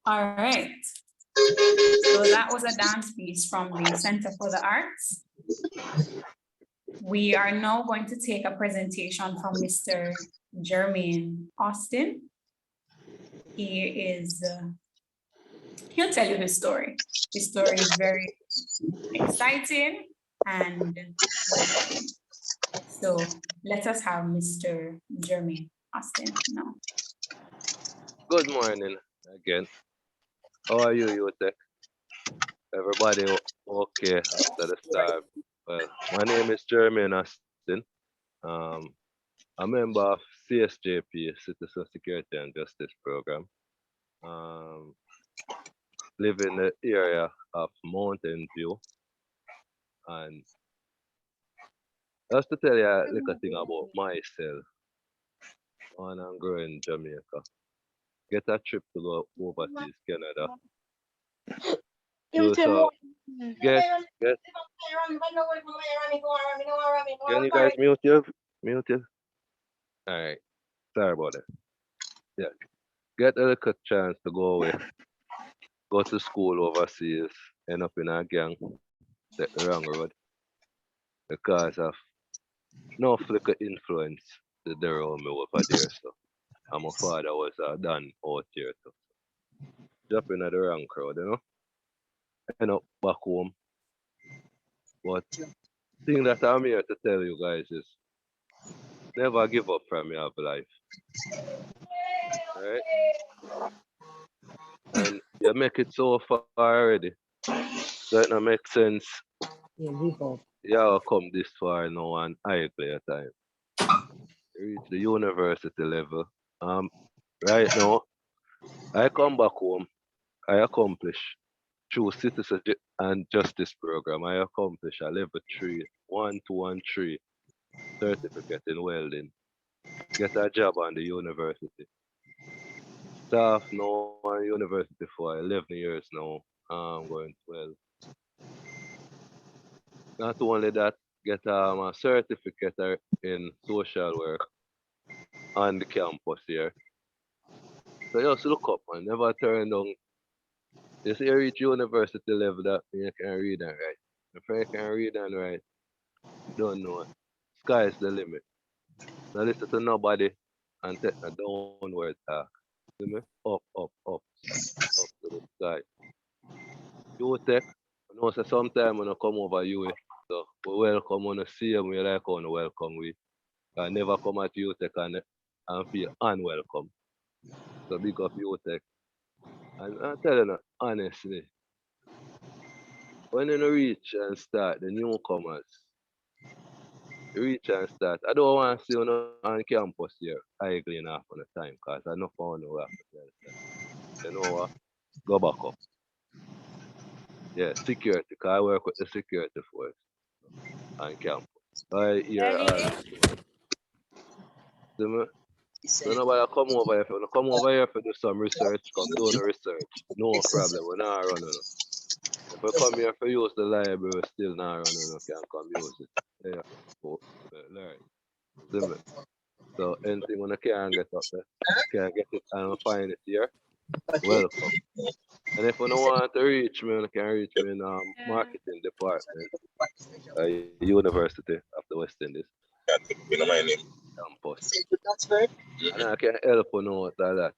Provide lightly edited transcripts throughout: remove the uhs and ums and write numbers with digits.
All right. So that was a dance piece from the Center for the Arts. We are now going to take a presentation from Mr. Jermaine Austin. He'll tell you his story. His story is very exciting and so let us have Mr. Jermaine Austin now. Good morning again. How are you, UTech? Everybody okay after the start? Well, my name is Jermaine Austin. A member of CSJP, Citizen Security and Justice Program. Live in the area of Mountain View. And just to tell you a little thing about myself, born and grown in Jamaica. Get a trip to go overseas Canada. So get can you guys mute you? Alright. Sorry about that. Yeah. Get a little chance to go away. Go to school overseas, end up in a gang, take the wrong road. Because of no flicker influence that there around me over there. So and my father was done out here. So jumping at the wrong crowd, you know. End up back home. But thing that I'm here to tell you guys is never give up from your life. Alright? And you make it so far already. So it don't make sense. Yeah, come this far now and I play a time. Reach the university level. Right now, I come back home. I accomplish through citizenship and justice program. I accomplish a level 3, 1, 2, and 3 certificate in welding. Get a job on the university. Staff now on university for 11 years now. I'm going 12. Not only that, get a certificate in social work on the campus here. So just look up and never turn down. You see, you reach university level that you can read and write. If you can read and write, don't know. Sky's the limit. Now listen to nobody and take a downward talk. See me? Up to the sky. UTech, I know say sometime when I come over UA, so we welcome when I see them, we like how you welcome we. I never come at UTech and feel unwelcome. So big up UTech. And I'm telling you honestly, when you reach and start, the newcomers, reach and start. I don't want to see you on campus here idling off on the time because I know for you have to tell them. You know what? Go back up. Yeah, security, because I work with the security force on campus. I hear so nobody come over here. If you come over here for do some research, come do the research. No problem, we're not running. If we come here for use the library, we're still not running. You can come use it. Yeah. Learn. So anything when I can get up there, can get it and find it here. Welcome. And if you don't want to reach me, you can reach me in marketing department, University of the West Indies. Campus. And I can help you know what that.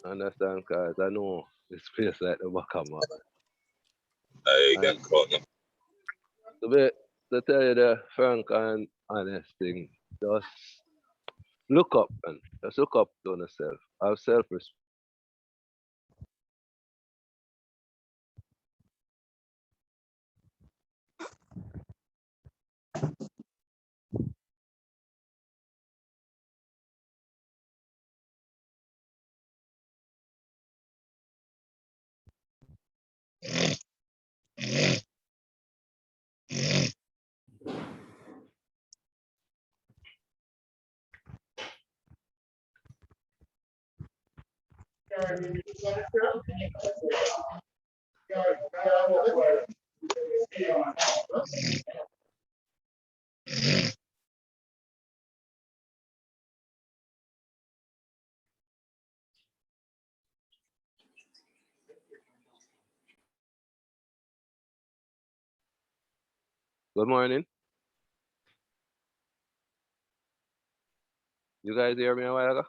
Understand? Because I know this place like the back of my hand. To tell you the frank and honest thing, just look up and just look up to yourself. Have self-respect. Good morning. You guys hear me a while ago?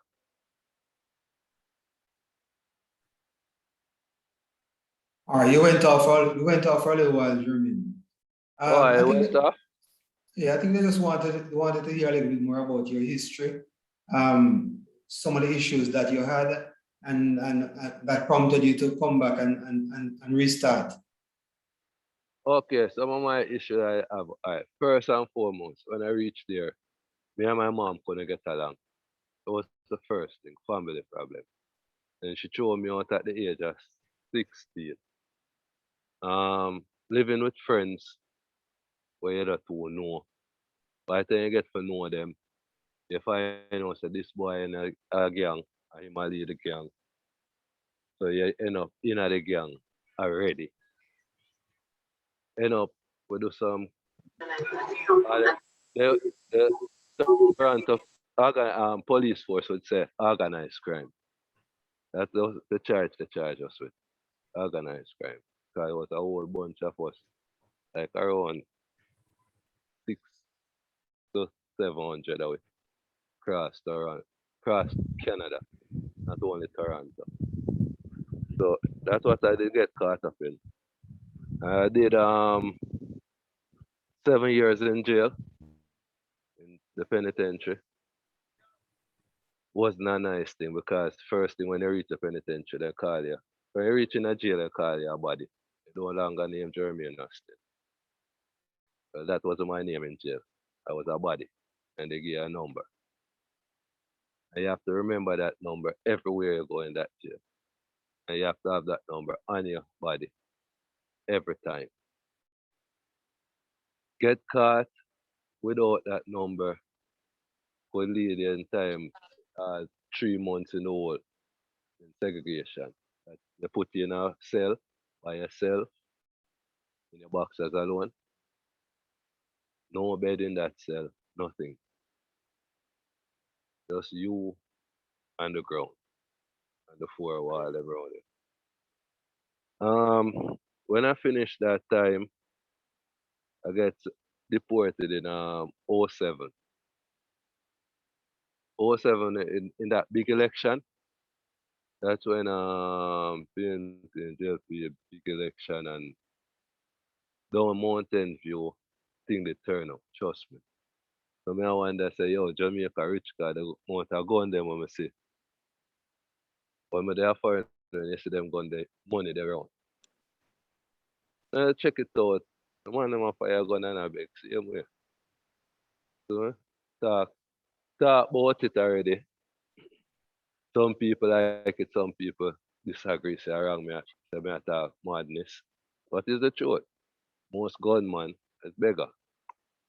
All right, you went off for a little while, Jermaine. Oh, I I think went that, off. yeah, I think they just wanted to hear a little bit more about your history, some of the issues that you had, and that prompted you to come back and restart. Okay, some of my issue I have. Alright, first and foremost, when I reached there, me and my mom couldn't get along. It was the first thing, family problem. And she threw me out at the age of 16. Living with friends where you don't know. By the time you get to know them, you find out that this boy in a gang, and him a lead the gang. So you end up in the gang already. End up we do some uh, the the front of police force would say organized crime. That's the charge they charge us with. Organized crime. Because it was a whole bunch of us, like around 6 to 700 that we crossed Canada, not only Toronto. So that's what I did get caught up in. I did 7 years in jail in the penitentiary. Wasn't a nice thing because first thing when you reach the penitentiary, they call you. When you reach in a jail, they call you a body. They no longer name Jeremy Austin. So that was my name in jail. I was a body. And they give you a number. And you have to remember that number everywhere you go in that jail. And you have to have that number on your body every time. Get caught without that number could lead you in time 3 months in the hole in segregation. That they put you in a cell by yourself in your boxes alone. No bed in that cell, nothing. Just you and the ground and the four wall around it. When I finished that time, I get deported in '07. '07 in that big election. That's when being in jail for a big election and down Mountain View thing they turn up, trust me. So me I wonder say, yo, Jamaica rich cause the amount of gun them when I see. When me there foreign and you see them gun the money they run. Check it out. The man them a fire gun and a big same way. So talk talk about it already. Some people like it, some people disagree, say wrong me, say me a talk madness. What is the truth? Most gunmen is beggar.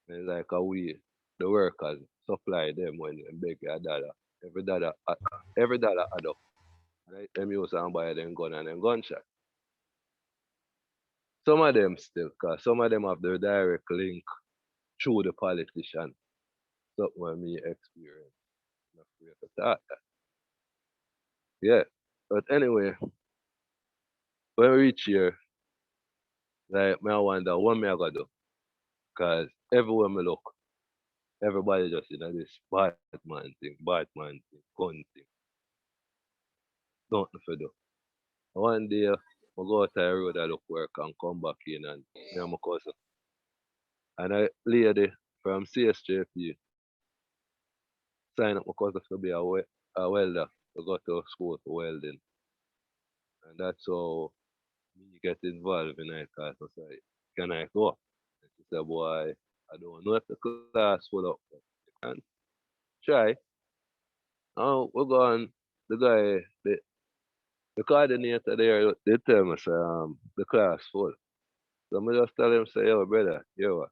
And it's like a we, the workers, supply them when they beg a dollar. Every dollar add up. Right? Them use and buy them gun and them gunshot. Some of them still, cause some of them have their direct link through the politician. Something what me experience. I'm afraid to talk that. Yeah. But anyway, when we reach here, like me I wonder what me I gotta do. Cause everywhere me look, everybody just in this bad man thing, gun thing, nothing for do. One day, I go out the road, I look work and come back in and me and my cousin. And a lady from CSJP sign up my cousin to be a welder, to go to school for welding. And that's how me get involved in it, cause I say, can I go? And she said, boy, I don't know if the class full up, but you can try. Oh, we're going, the guy, the coordinator there, they tell me, say, the class full. So I just tell him, say, yo, brother, yo,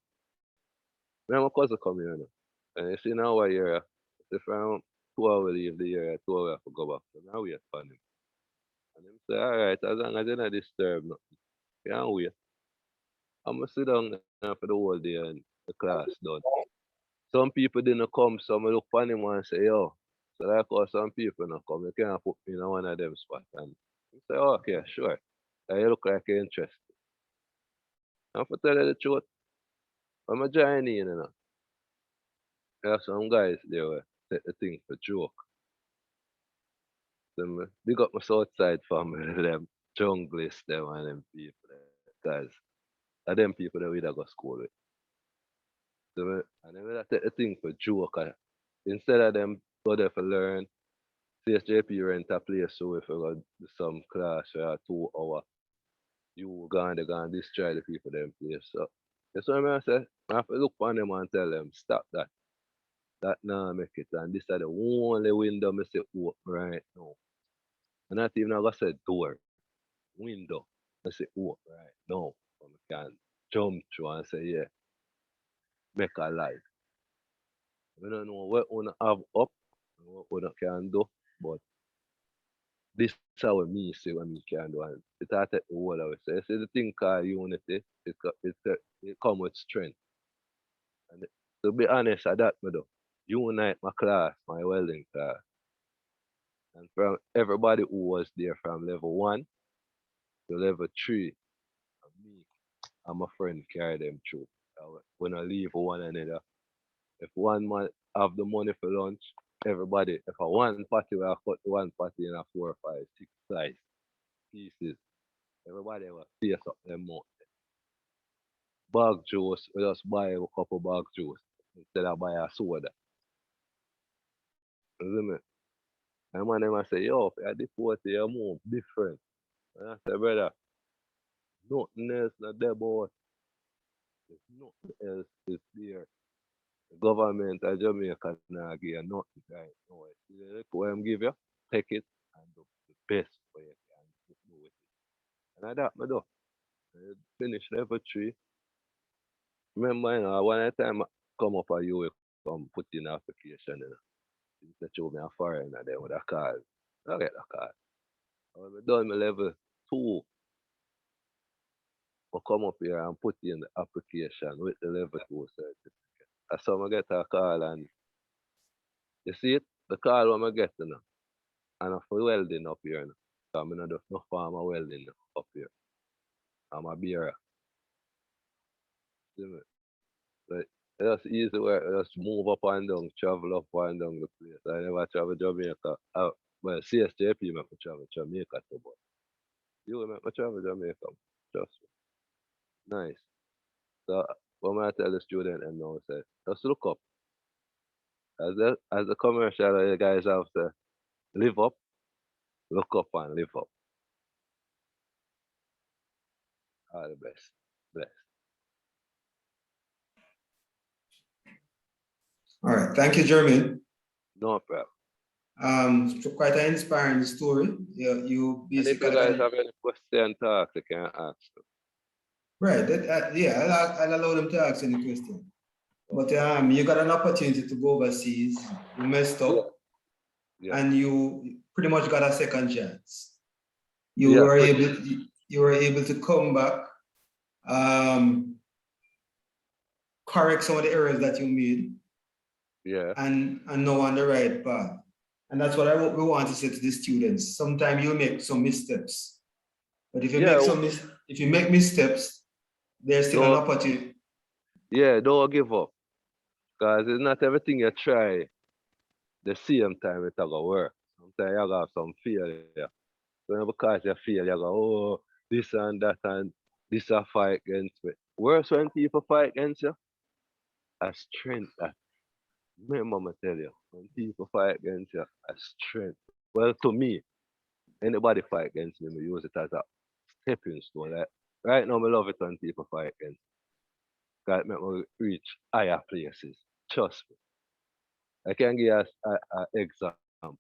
me and my cousin come here now. And you see now what year, if from 2 hours leave the year, 2 hours have to go back. So now wait for him. And him say, alright, as long as you not disturb nothing, you can wait. I'm gonna sit down there for the whole day and the class done. Some people didn't come, so I look for him and say, yo, so like how some people not come, you can't put me in one of them spots. And he say, oh, okay, sure. You look like you're interested. And for tell you the truth, When I join in, there are some guys there were take the thing for joke. Them big up my Southside family, them junglists, them and them people, guys. And them people that we da go school with. And then we da take the thing for joke. Instead of them go there for learn, CSJP rent a place so if we go do some class for a 2 hour, you go and destroy the people them place. So that's what I say. I have to look on them and tell them stop that. That now make it. And this is the only window I say open right now. And not even I gonna say door, window. I say open right now. So I can jump through and say, yeah, make a life. We don't know what we have up and what we can do, but this is how me say what me can do. And it has take the whole of it. So you see the thing called unity, it come with strength. And to be honest, at that me do. Unite my class, my welding class. And from everybody who was there from level 1 to level 3, and me and my friend carry them through. When I leave one another, if one man have the money for lunch, everybody, if a one party, we have cut one party in a 4, 5, 6 slice pieces, everybody will face up them more. Bag juice, we just buy a couple bag juice instead of buy a soda. You see me? And man them I say, yo, if you're deported, you're more different. And I say, brother, nothing else not there, boy. There's nothing else is there. The government of Jamaica not give you nothing right now. See the little what I'm give you, take it and do the best for you can do with it. And I that me do. I finish level 3. Remember, one time I come up a you come put in application, They show me a foreigner there with a card. I get a card. When I done my level 2, I come up here and put in the application with the level 2 certificate. And so I get a call and you see it? The call what I get and I'm for welding up here now. So I'm not do no farmer welding up here. I'm a bearer. See me? Like, it's just easy work, just move up and down, travel up and down the place. I never travel Jamaica. Well, CSJP make me travel Jamaica too, but you will make me travel Jamaica. Trust me. Nice. So what I tell the student and now say, just look up. As the commercial you guys have to live up, look up and live up. All the best. Bless. All right, thank you, Jermaine. No problem. Quite an inspiring story. You And if basically you guys have any question talk, you can ask them. right. Yeah, I'll allow them to ask any question. But you got an opportunity to go overseas. You messed up, Yeah. and you pretty much got a second chance. Yeah, You were able to come back, correct some of the errors that you made, Yeah. and now on the right path. And that's what we want to say to the students. Sometimes you make some missteps, but if you make missteps, there's still an opportunity. Yeah, don't give up. Because it's not everything you try the same time it's gonna work. Sometimes you have some failure. So because you fail, you go, oh, this and that and this a fight against me. Worse when people fight against you, a strength that. Remember me tell you, when people fight against you, a strength. Well, to me, anybody fight against me, I use it as a stepping stone. Like, right now, I love it when people fight against me. Because it make me reach higher places. Trust me. I can give you an example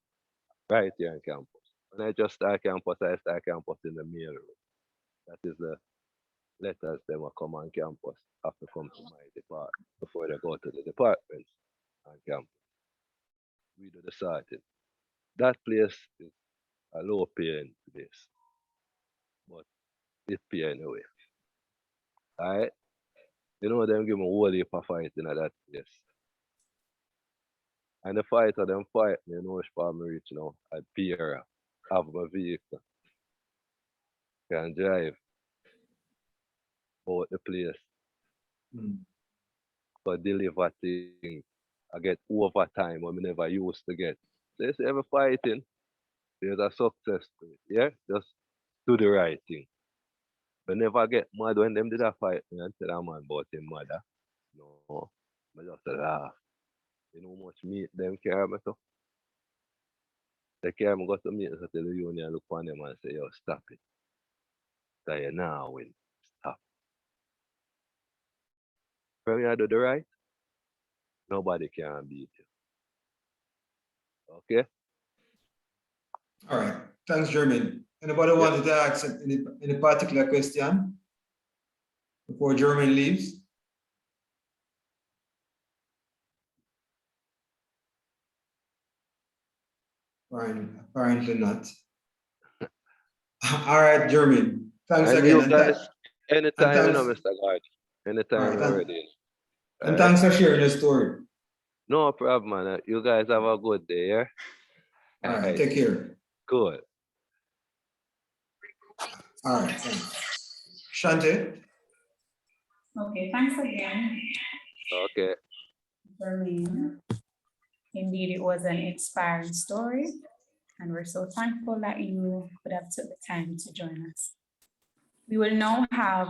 right here on campus. When I just start campus, I start campus in the mail room. That is the letters they will come on campus have to come to my department before they go to the departments on campus. We do the sorting. That place is a low paying place, but it pay anyway. Alright? You know them give me whole heap of fight in that place. And the fighter them fight me, you know which part me reach now. I beer, have my vehicle, can drive out the place. Mm. for deliver things. I get overtime when we never used to get. So you see, every fighting, there's a success to it. Yeah? Just do the right thing. But never get mad when them did a fight me and tell a man about him mother. No. I just laugh. You know how much meat them carry me to? They carry me go to meet us at the union, look on them and say, yo, stop it. Cause you now win. Stop. When you do the right, nobody can beat you. Okay? All right. Thanks, Jermaine. Anybody Yeah. wanted to ask any particular question before Jermaine leaves? Fine. Apparently not. All right, Jermaine. Thanks And again. you guys, And anytime, you know, thanks. Mr. God. All Anytime right. you're ready. And Alright? thanks for sharing your story. No problem, man. You guys have a good day, yeah? All right. Alright. Take care. Good. All right. Thanks. Shante. Okay, thanks again, Okay. Jermaine. Indeed, it was an inspiring story, and we're so thankful that you could have took the time to join us. We will now have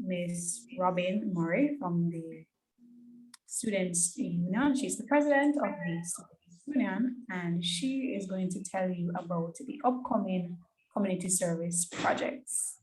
Ms. Robin Murray from the Students' Union. She's the president of the Students' Union, and she is going to tell you about the upcoming community service projects.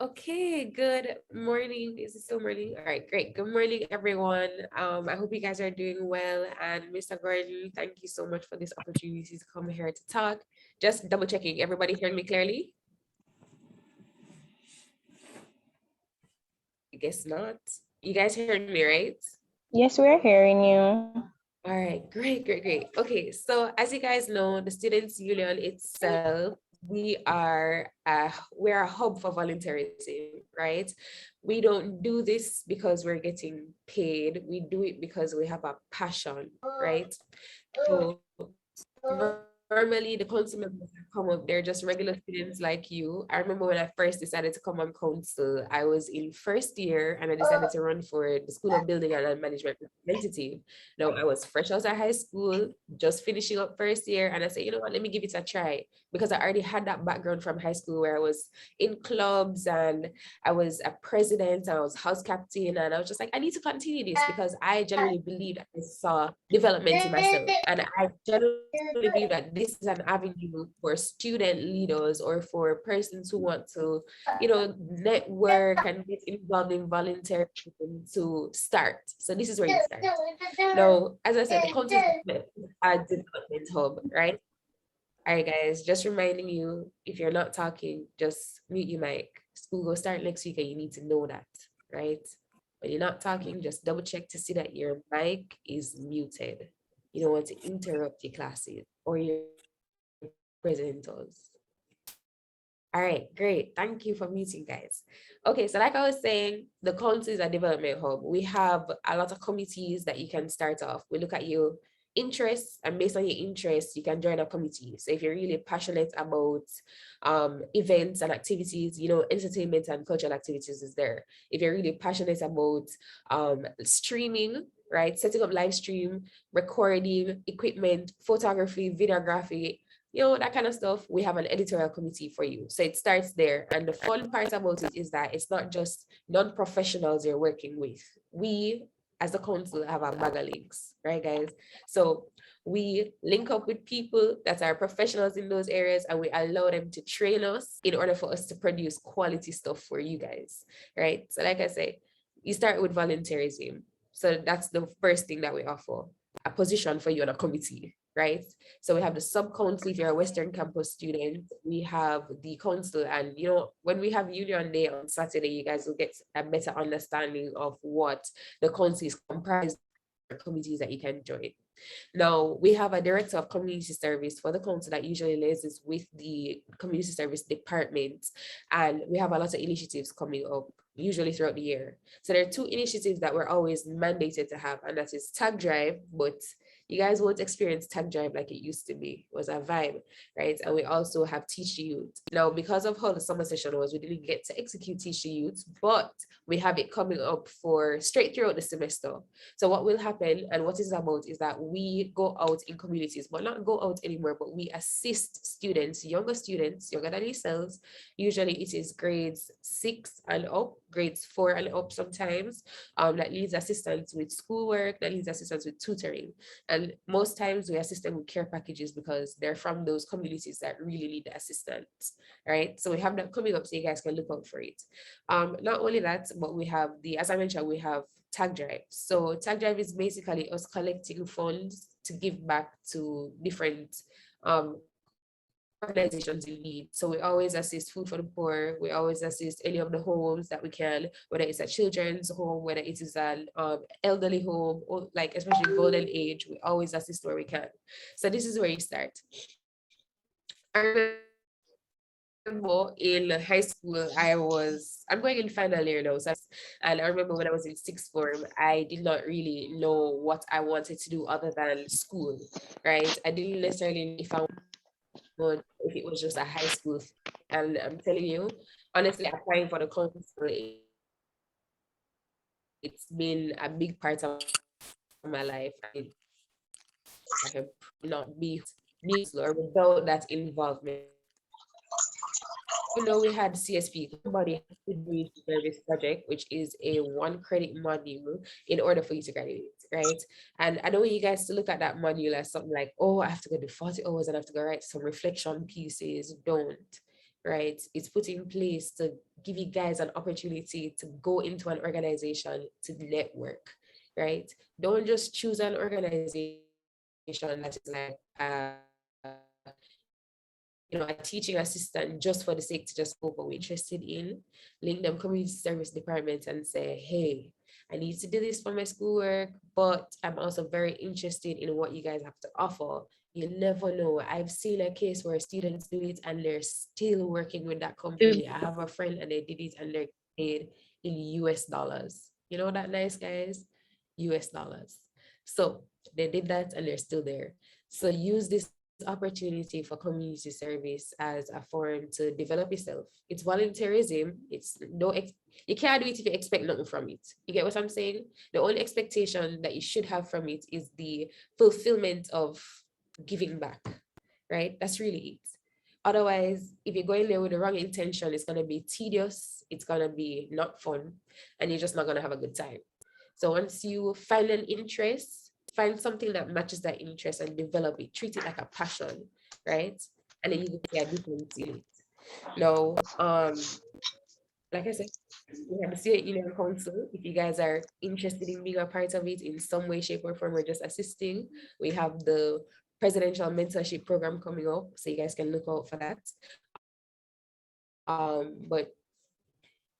Okay, good morning. Is it still morning? All right, great. Good morning, everyone. I hope you guys are doing well. And Mr. Gordon, thank you so much for this opportunity to come here to talk. Just double checking, everybody hearing me clearly? I guess not. You guys hearing me, right? Yes, we're hearing you. All right, great. Okay, so as you guys know, the Students' Union itself, we're a hub for volunteerism, right? We don't do this because we're getting paid. We do it because we have a passion, right? So normally the council members that come up, they're just regular students like you. I remember when I first decided to come on council, I was in first year and I decided to run for the School of Building and Land Management representative. Now I was fresh out of high school, just finishing up first year, and I said, you know what, let me give it a try, because I already had that background from high school where I was in clubs and I was a president and I was house captain, and I was just like, I need to continue this because I genuinely believe that I saw development in myself, and I genuinely believe that this is an avenue for student leaders or for persons who want to, you know, network and get involved in volunteering to start. So this is where you start. Now, as I said, the content is a development hub, right? All right, guys, just reminding you, if you're not talking, just mute your mic. School will start next week and you need to know that, right? When you're not talking, just double check to see that your mic is muted. You don't want to interrupt your classes or your presenters. All right, great. Thank you for muting, guys. Okay, so like I was saying, the council is a development hub. We have a lot of committees that you can start off. We look at your interests, and based on your interests, you can join a committee. So if you're really passionate about events and activities, you know, entertainment and cultural activities is there. If you're really passionate about streaming, right, setting up live stream, recording, equipment, photography, videography, you know, that kind of stuff, we have an editorial committee for you. So it starts there. And the fun part about it is that it's not just non-professionals you're working with. We, as a council, have a bag of links, right, guys? So we link up with people that are professionals in those areas, and we allow them to train us in order for us to produce quality stuff for you guys, right? So like I say, you start with volunteerism. So that's the first thing that we offer, a position for you on a committee, right? So we have the sub-council if you're a Western Campus student. We have the council, and you know, when we have Union Day on Saturday, you guys will get a better understanding of what the council is comprised of, committees that you can join. Now, we have a director of community service for the council that usually liaises with the community service department, and we have a lot of initiatives coming up usually throughout the year. So there are two initiatives that we're always mandated to have, and that is tag drive, but You guys won't experience tag drive like it used to be. It was a vibe, right? And we also have Teach the Youth. Now, because of how the summer session was, we didn't get to execute Teach the Youth, but we have it coming up for straight throughout the semester. So what will happen and what is about is that we go out in communities, but not go out anymore, but we assist students, younger than yourselves. Usually it is grades 6 and up, grades 4 and up sometimes, that needs assistance with schoolwork, that needs assistance with tutoring. And most times we assist them with care packages because they're from those communities that really need the assistance, right? So we have that coming up so you guys can look out for it. Not only that, but we have as I mentioned, we have Tag Drive. So Tag Drive is basically us collecting funds to give back to different organizations in need. So we always assist Food for the Poor. We always assist any of the homes that we can, whether it's a children's home, whether it is an elderly home, or like especially golden age, we always assist where we can. So this is where you start. I remember in high school, I'm going in final year now. And I remember when I was in sixth form, I did not really know what I wanted to do other than school, right? I didn't necessarily know if I but if it was just a high school. And I'm telling you, honestly, applying for the council, it's been a big part of my life. I can not be or without that involvement. We had CSP, everybody has to do service project, which is a 1 credit module in order for you to graduate, right? And I don't want you guys to look at that module as something like, oh, I have to go do 40 hours and I have to go write some reflection pieces. Don't, right? It's put in place to give you guys an opportunity to go into an organization to network, right? Don't just choose an organization that is like, a teaching assistant just for the sake to just go, but we're interested in, link them community service department and say, hey, I need to do this for my schoolwork, but I'm also very interested in what you guys have to offer. You never know. I've seen a case where students do it and they're still working with that company. I have a friend and they did it and they're paid in US dollars. You know that nice, guys? US dollars. So they did that and they're still there. So use this opportunity for community service as a forum to develop yourself. It's volunteerism. You can't do it if you expect nothing from it. You get what I'm saying? The only expectation that you should have from it is the fulfillment of giving back, right? That's really it. Otherwise, if you're going there with the wrong intention, it's going to be tedious, it's going to be not fun, and you're just not going to have a good time. So once you find an interest, find something that matches that interest and develop it, treat it like a passion, right? And then you can see a difference in it. Now, like I said, we have the Student Union Council. If you guys are interested in being a part of it in some way, shape, or form, or just assisting, we have the presidential mentorship program coming up, so you guys can look out for that. But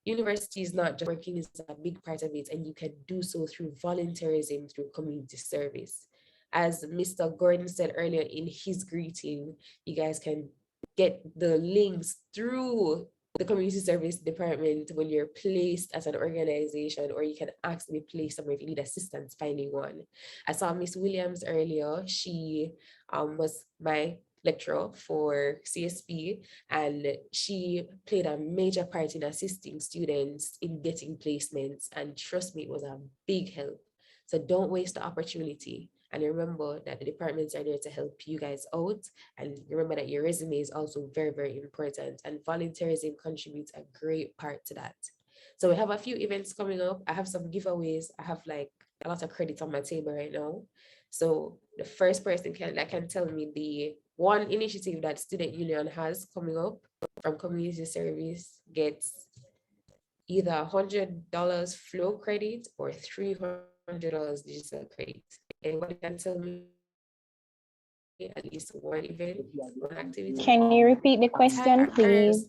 university is not just working, is a big part of it, and you can do so through volunteerism, through community service. As Mr. Gordon said earlier in his greeting, you guys can get the links through the community service department when you're placed as an organization, or you can ask to be placed somewhere if you need assistance finding one. I saw Miss Williams earlier. She was my lecturer for CSP, and she played a major part in assisting students in getting placements, and trust me, it was a big help. So don't waste the opportunity, and remember that the departments are there to help you guys out, and remember that your resume is also very, very important, and volunteerism contributes a great part to that. So we have a few events coming up. I have some giveaways. I have like a lot of credits on my table right now. So the first person that can tell me the one initiative that Student Union has coming up from community service gets either $100 flow credit or $300 digital credit. Anybody can tell me at least one event, one activity? Can you repeat the question, please?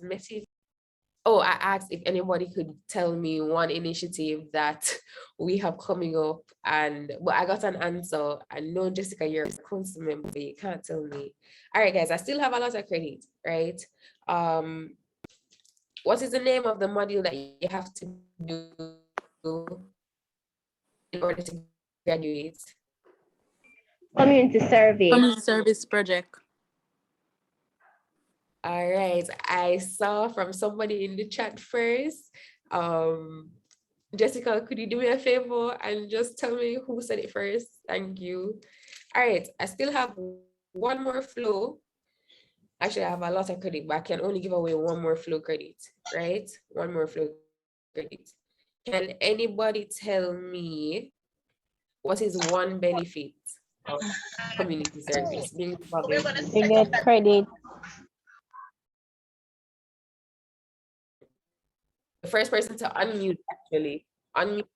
Oh, I asked if anybody could tell me one initiative that we have coming up, but I got an answer. I know, Jessica, you're a council member, but you can't tell me. All right, guys, I still have a lot of credit, right? What is the name of the module that you have to do in order to graduate? Community service. Community service project. All right, I saw from somebody in the chat first. Jessica, could you do me a favor and just tell me who said it first? Thank you. All right, I still have one more flow. Actually, I have a lot of credit, but I can only give away one more flow credit, right? One more flow credit. Can anybody tell me what is one benefit of community service? Being involved in community You get credit. The first person to unmute, actually. Unmute.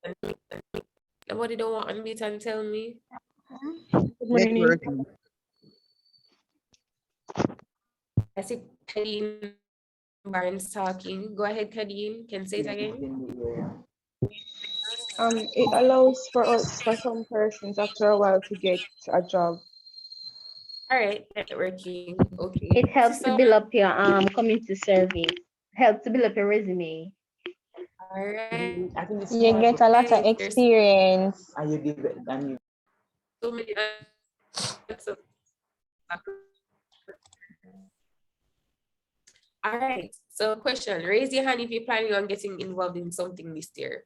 Nobody don't want to unmute and tell me. Networking. I see Kadeen Barnes talking. Go ahead, Kadeen. Can say it again. It allows for some persons after a while to get a job. All right, networking. Okay. It helps to So, build up your community service. Helps to build up your resume. all right. I think it's You get a lot of There's experience. and you give it and you so many answers. All right. So, question: raise your hand if you're planning on getting involved in something this year.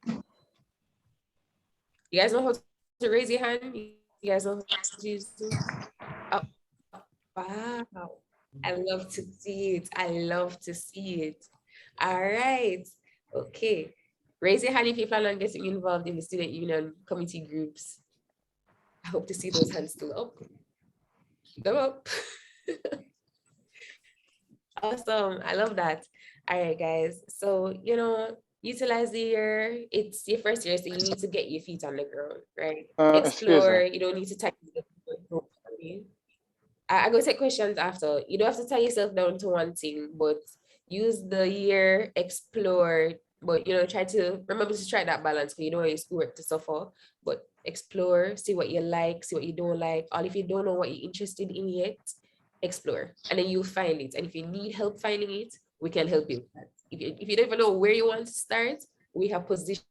You guys know how to raise your hand? You guys know how to use Zoom? Oh, wow. I love to see it. I love to see it. All right. Okay. Raise your hand if you plan on getting involved in the student union committee groups. I hope to see those hands still up. Keep them up. Awesome. I love that. All right, guys. So, utilize the year. It's your first year, so you need to get your feet on the ground, right? Explore. You don't need to type. I go take questions after. You don't have to tie yourself down to one thing, but use the year, explore, but try to remember to strike that balance because you don't want your schoolwork to suffer. But explore, see what you like, see what you don't like. Or if you don't know what you're interested in yet, explore. And then you'll find it. And if you need help finding it, we can help you with that. If you don't even know where you want to start, we have positions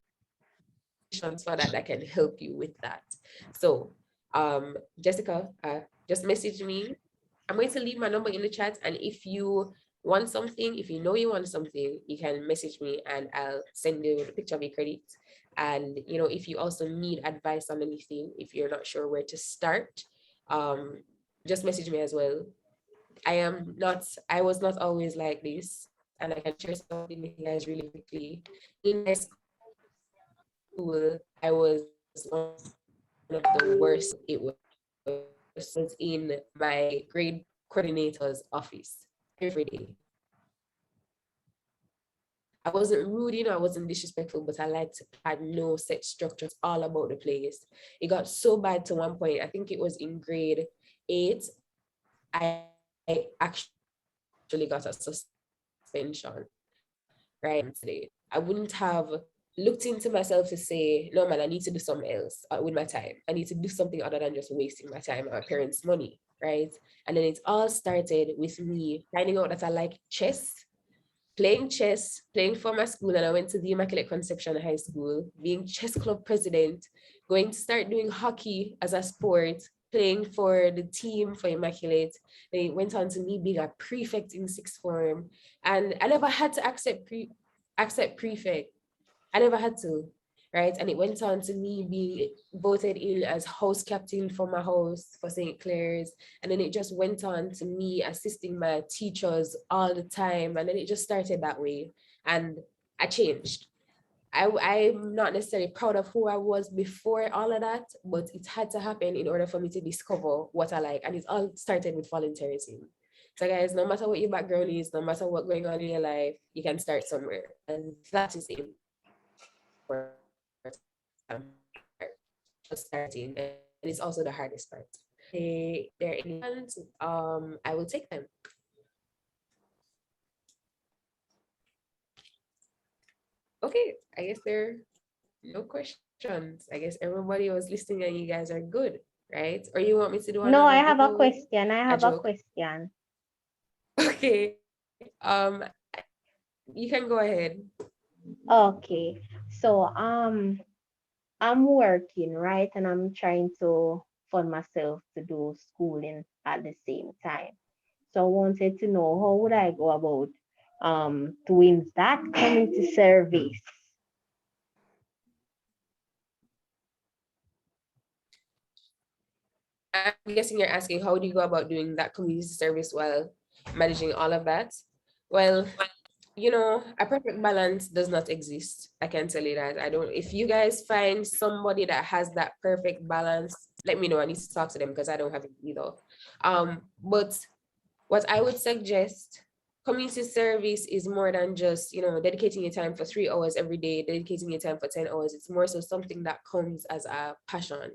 for that can help you with that. So Jessica, just message me. I'm going to leave my number in the chat, and if you want something, if you know you want something, you can message me and I'll send you the picture of your credit. And if you also need advice on anything, if you're not sure where to start, just message me as well. I was not always like this, and I can share something with you guys really quickly. In my school, I was one of the worst. It was in my grade coordinator's office every day. I wasn't rude, I wasn't disrespectful, but I had no set structures all about the place. It got so bad to one point, I think it was in grade 8, I actually got a suspension, right? Today, I wouldn't have looked into myself to say, no, man, I need to do something else with my time. I need to do something other than just wasting my time and my parents' money, right? And then it all started with me finding out that I like chess, playing for my school. And I went to the Immaculate Conception High School, being chess club president, going to start doing hockey as a sport, playing for the team for Immaculate. Then it went on to me being a prefect in sixth form. And I never had to accept prefect. I never had to, right? And it went on to me being voted in as house captain for my house for St. Clair's. And then it just went on to me assisting my teachers all the time. And then it just started that way. And I changed. I'm not necessarily proud of who I was before all of that, but it had to happen in order for me to discover what I like. And it all started with volunteerism. So guys, no matter what your background is, no matter what's going on in your life, you can start somewhere. And that is it. Just starting, and it's also the hardest part. There are any hands, I will take them. Okay, I guess there are no questions. I guess everybody was listening and you guys are good, right? Or you want me to do No, I another have a giveaway? question. I have a question. Okay. You can go ahead. Okay. So I'm working, right? And I'm trying to fund myself to do schooling at the same time. So I wanted to know how would I go about doing that community service? I'm guessing you're asking how do you go about doing that community service while managing all of that? Well, you know, a perfect balance does not exist. I can tell you that. I don't, if you guys find somebody that has that perfect balance, let me know. I need to talk to them because I don't have it either. But what I would suggest, community service is more than just, you know, dedicating your time for 3 hours every day, dedicating your time for 10 hours. It's more so something that comes as a passion.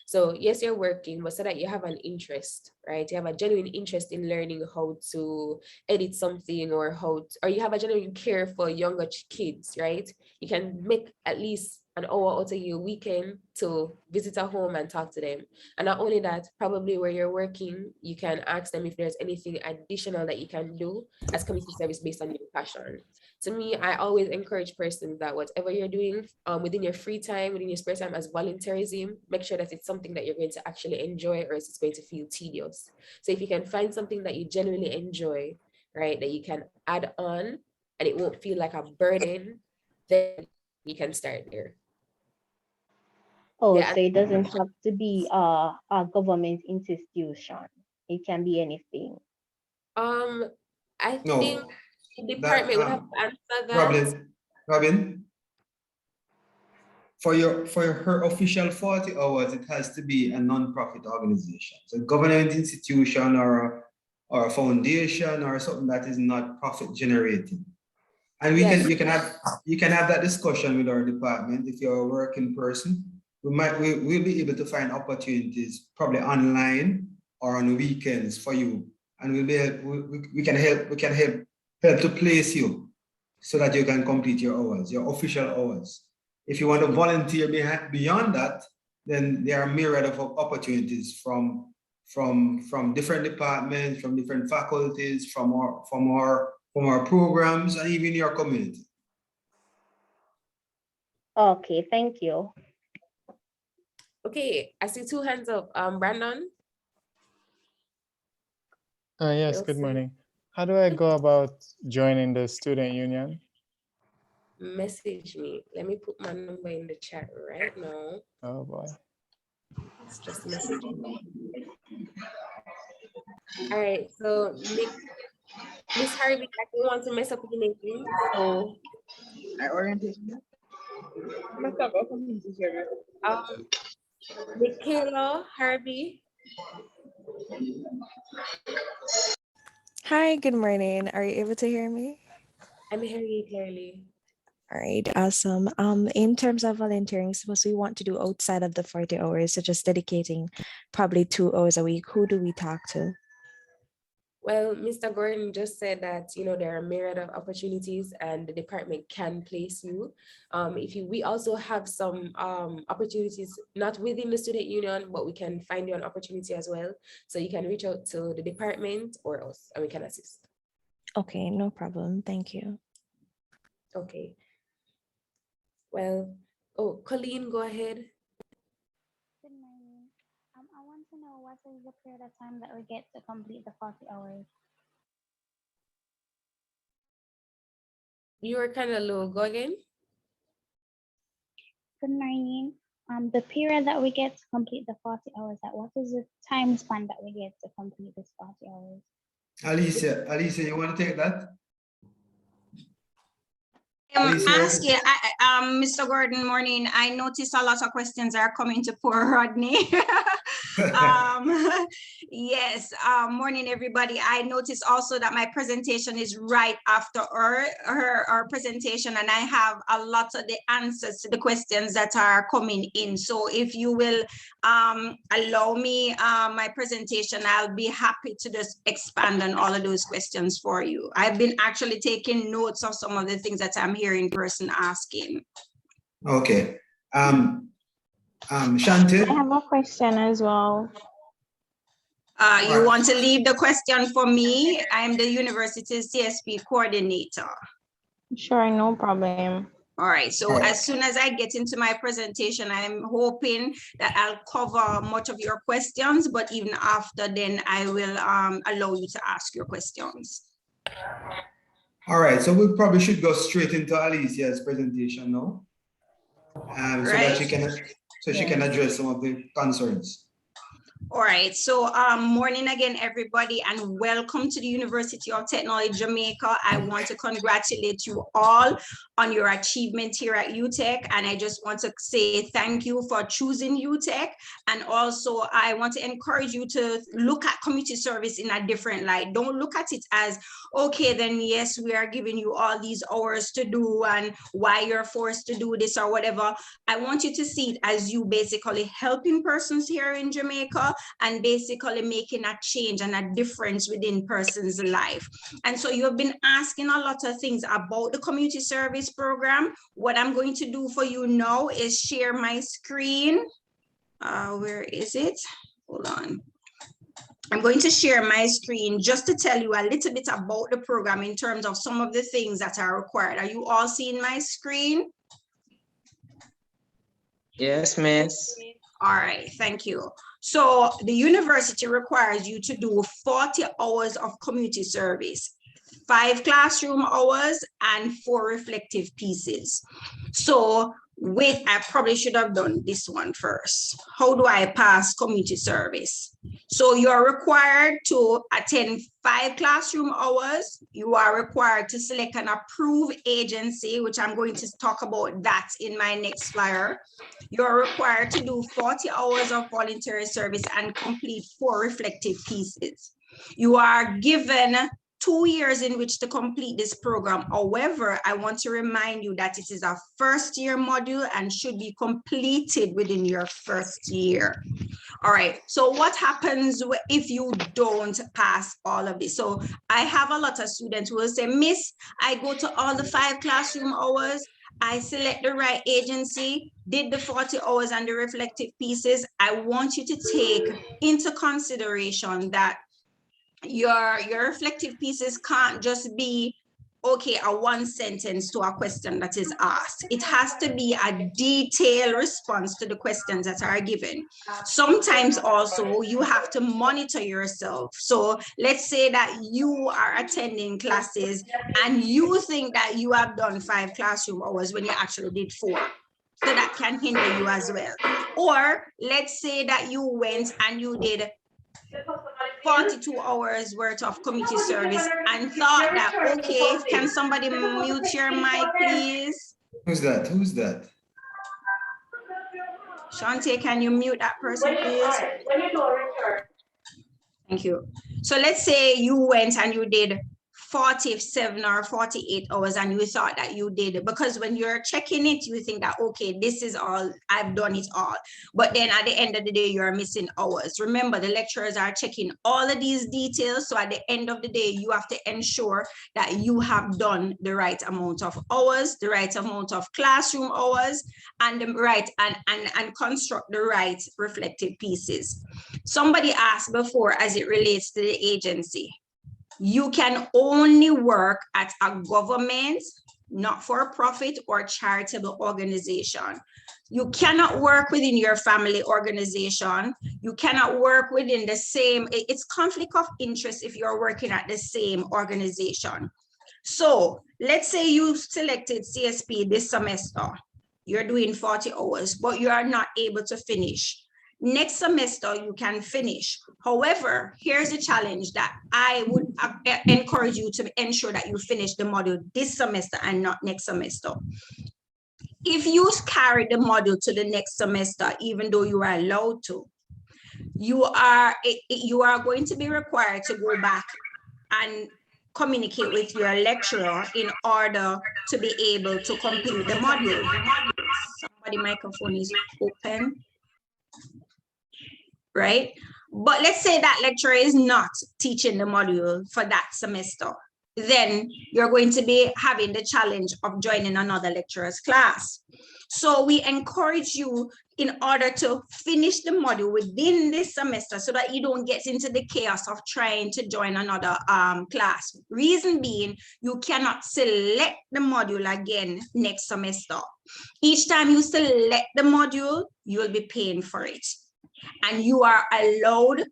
So yes, you're working, but so that you have an interest, right? You have a genuine interest in learning how to edit something or or you have a genuine care for younger kids, right? You can make at least an hour out of your weekend to visit a home and talk to them. And not only that, probably where you're working, you can ask them if there's anything additional that you can do as community service based on your passion. To me, I always encourage persons that whatever you're doing within your free time, within your spare time as volunteerism, make sure that it's something that you're going to actually enjoy or else it's going to feel tedious. So if you can find something that you genuinely enjoy, right, that you can add on and it won't feel like a burden, then you can start there. Oh, Yeah. so it doesn't have to be a government institution. It can be anything. I No, think the that department would have to answer that. Robin, for her official 40 hours, it has to be a non-profit organization. So government institution or a foundation or something that is not profit generating. And Yes. you can have that discussion with our department if you're a working person. We'll be able to find opportunities probably online or on weekends for you. And we can help to place you so that you can complete your hours, your official hours. If you want to volunteer beyond that, then there are myriad of opportunities from different departments, from different faculties, from our programs, and even your community. Okay, thank you. Okay, I see 2 hands up. Brandon. Yes, good morning. How do I go about joining the student union? Message me. Let me put my number in the chat right now. Oh boy. It's just messaging. All right, so Miss Harvey, I don't want to mess up your name. So Michaela Harvey. Hi, good morning. Are you able to hear me? I'm hearing you clearly. All right, awesome. In terms of volunteering, suppose we want to do outside of the 40 hours, so just dedicating probably 2 hours a week. Who do we talk to? Well, Mr. Gordon just said that, you know, there are a myriad of opportunities and the department can place you. We also have some opportunities, not within the student union, but we can find you an opportunity as well. So you can reach out to the department or us and we can assist. Okay, no problem. Thank you. Okay. Well, oh, Colleen, go ahead. Good morning. I want to know what is the period of time that we get to complete the 40 hours? You were kind of low. Go again. Good morning. The period that we get to complete the 40 hours, what is the time span that we get to complete this 40 hours? Alicia, you want to take that? Asking, Mr. Gordon, morning. I noticed a lot of questions are coming to poor Rodney. Yes, morning, everybody. I noticed also that my presentation is right after her presentation, and I have a lot of the answers to the questions that are coming in. So if you will allow me my presentation, I'll be happy to just expand on all of those questions for you. I've been actually taking notes of some of the things that I'm hearing person asking. Okay. Shanti? I have a question as well. You want to leave the question for me? I'm the university CSP coordinator. Sure, no problem. All right, so All right. as soon as I get into my presentation, I'm hoping that I'll cover much of your questions, but even after then, I will allow you to ask your questions. All right, so we probably should go straight into Alicia's presentation now. So that she can address some of the concerns. All right, so morning again, everybody, and welcome to the University of Technology, Jamaica. I want to congratulate you all on your achievement here at UTech, and I just want to say thank you for choosing UTech, and also I want to encourage you to look at community service in a different light. Don't look at it as, okay, then yes, we are giving you all these hours to do and why you're forced to do this or whatever. I want you to see it as you basically helping persons here in Jamaica and basically making a change and a difference within person's life. And so you've been asking a lot of things about the community service program. What I'm going to do for you now is share my screen. Where is it? Hold on. I'm going to share my screen just to tell you a little bit about the program in terms of some of the things that are required. Are you all seeing my screen? Yes, miss. All right, thank you. So the university requires you to do 40 hours of community service, 5 classroom hours and 4 reflective pieces. So wait, I probably should have done this one first. How do I pass community service? So you're required to attend 5 classroom hours. You are required to select an approved agency, which I'm going to talk about that in my next flyer. You're required to do 40 hours of voluntary service and complete 4 reflective pieces. You are given 2 years in which to complete this program. However, I want to remind you that it is a first-year module and should be completed within your first year. All right, so what happens if you don't pass all of this? So I have a lot of students who will say, Miss, I go to all the 5 classroom hours, I select the right agency, did the 40 hours and the reflective pieces. I want you to take into consideration that your reflective pieces can't just be, okay, a 1 sentence to a question that is asked. It has to be a detailed response to the questions that are given. Sometimes also you have to monitor yourself. So let's say that you are attending classes and you think that you have done 5 classroom hours when you actually did 4. So that can hinder you as well. Or let's say that you went and you did 42 hours worth of community service and thought that, okay, can somebody mute your mic, please? Who's that? Who's that? Shante, can you mute that person, please? Thank you. So let's say you went and you did 47 or 48 hours and you thought that you did, because when you're checking it, you think that, okay, this is all, I've done it all. But then at the end of the day, you're missing hours. Remember, the lecturers are checking all of these details. So at the end of the day, you have to ensure that you have done the right amount of hours, the right amount of classroom hours, and the right and construct the right reflective pieces. Somebody asked before as it relates to the agency. You can only work at a government, not-for-profit or charitable organization. You cannot work within your family organization. You cannot work within the same, it's conflict of interest if you're working at the same organization. So let's say you selected CSP this semester. You're doing 40 hours, but you are not able to finish. Next semester, you can finish. However, here's a challenge that I would encourage you to ensure that you finish the module this semester and not next semester. If you carry the module to the next semester, even though you are allowed to, you are going to be required to go back and communicate with your lecturer in order to be able to complete the module. Somebody's microphone is open. Right? But let's say that lecturer is not teaching the module for that semester. Then you're going to be having the challenge of joining another lecturer's class. So we encourage you in order to finish the module within this semester so that you don't get into the chaos of trying to join another class. Reason being, you cannot select the module again next semester. Each time you select the module, you will be paying for it. And you are allowed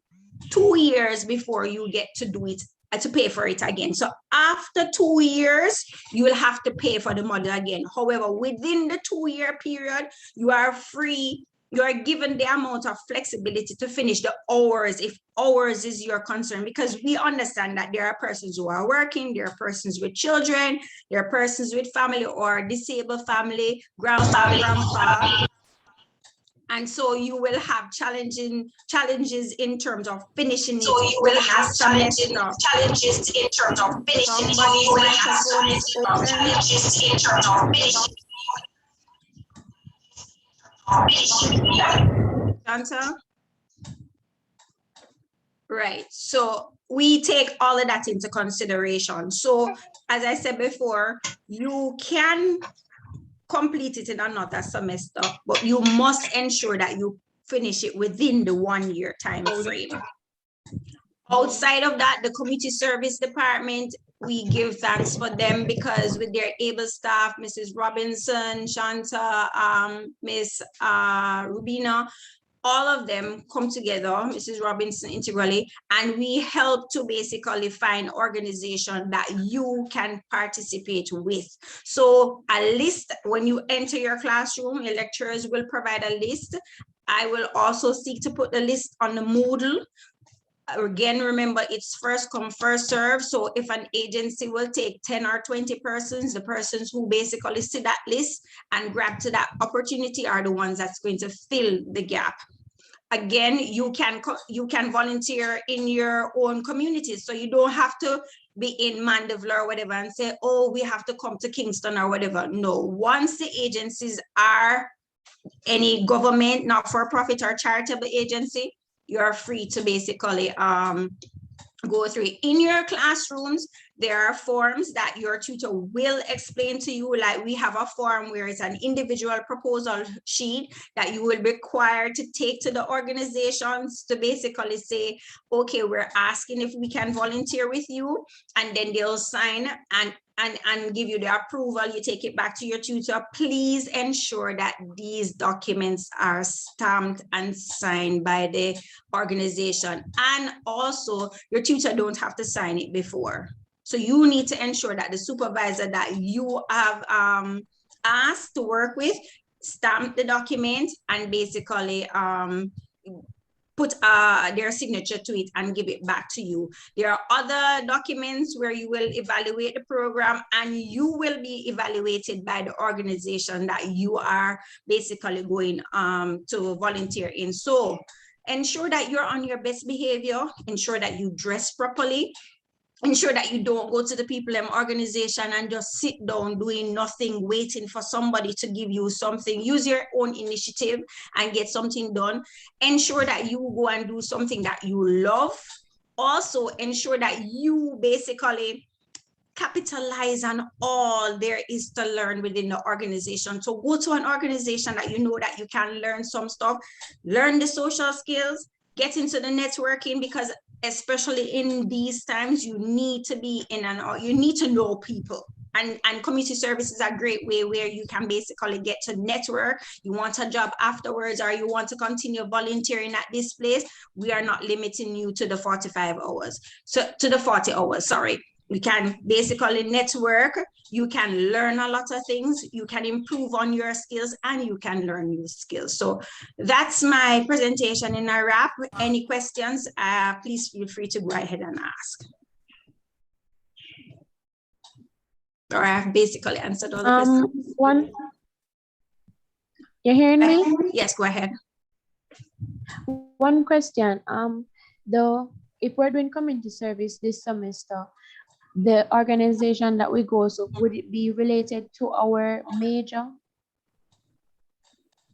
2 years before you get to do it, to pay for it again. So after 2 years, you will have to pay for the module again. However, within the 2-year period, you are free. You are given the amount of flexibility to finish the hours if hours is your concern, because we understand that there are persons who are working, there are persons with children, there are persons with family or disabled family, grandpa. And so you will have challenges in terms of finishing it. So you will have challenges in terms of finishing it. Somebody's You will microphone is open. challenges in terms of finishing. Shanta? Right. So we take all of that into consideration. So as I said before, you can complete it in another semester, but you must ensure that you finish it within the 1-year time frame. Outside of that, the community service department, we give thanks for them because with their able staff, Mrs. Robinson, Shanta, Miss Rubina, all of them come together, Mrs. Robinson integrally, and we help to basically find organization that you can participate with. So a list, when you enter your classroom, your lecturers will provide a list. I will also seek to put the list on the Moodle. Again, remember, it's first come, first serve. So if an agency will take 10 or 20 persons, the persons who basically see that list and grab to that opportunity are the ones that's going to fill the gap. Again, you can volunteer in your own communities. So you don't have to be in Mandeville or whatever and say, oh, we have to come to Kingston or whatever. No, once the agencies are any government, not-for-profit or charitable agency, you're free to basically go through it. In your classrooms, there are forms that your tutor will explain to you. Like we have a form where it's an individual proposal sheet that you will be required to take to the organizations to basically say, okay, we're asking if we can volunteer with you, and then they'll sign and give you the approval. You take it back to your tutor. Please ensure that these documents are stamped and signed by the organization. And also your tutor don't have to sign it before. So you need to ensure that the supervisor that you have asked to work with stamp the document and basically put their signature to it and give it back to you. There are other documents where you will evaluate the program and you will be evaluated by the organization that you are basically going to volunteer in. So ensure that you're on your best behavior, ensure that you dress properly, ensure that you don't go to the people in organization and just sit down doing nothing, waiting for somebody to give you something. Use your own initiative and get something done. Ensure that you go and do something that you love. Also ensure that you basically capitalize on all there is to learn within the organization. So go to an organization that you know that you can learn some stuff, learn the social skills, get into the networking, because especially in these times, you need to be you need to know people. And community service is a great way where you can basically get to network. You want a job afterwards, or you want to continue volunteering at this place, we are not limiting you to the 45 hours. So to the 40 hours, sorry. You can basically network, you can learn a lot of things, you can improve on your skills, and you can learn new skills. So that's my presentation in a wrap. Any questions, please feel free to go ahead and ask. Or I have basically answered all the questions. You hearing me? Yes, go ahead. One question. If we're doing community service this semester, the organization that we go, so would it be related to our major?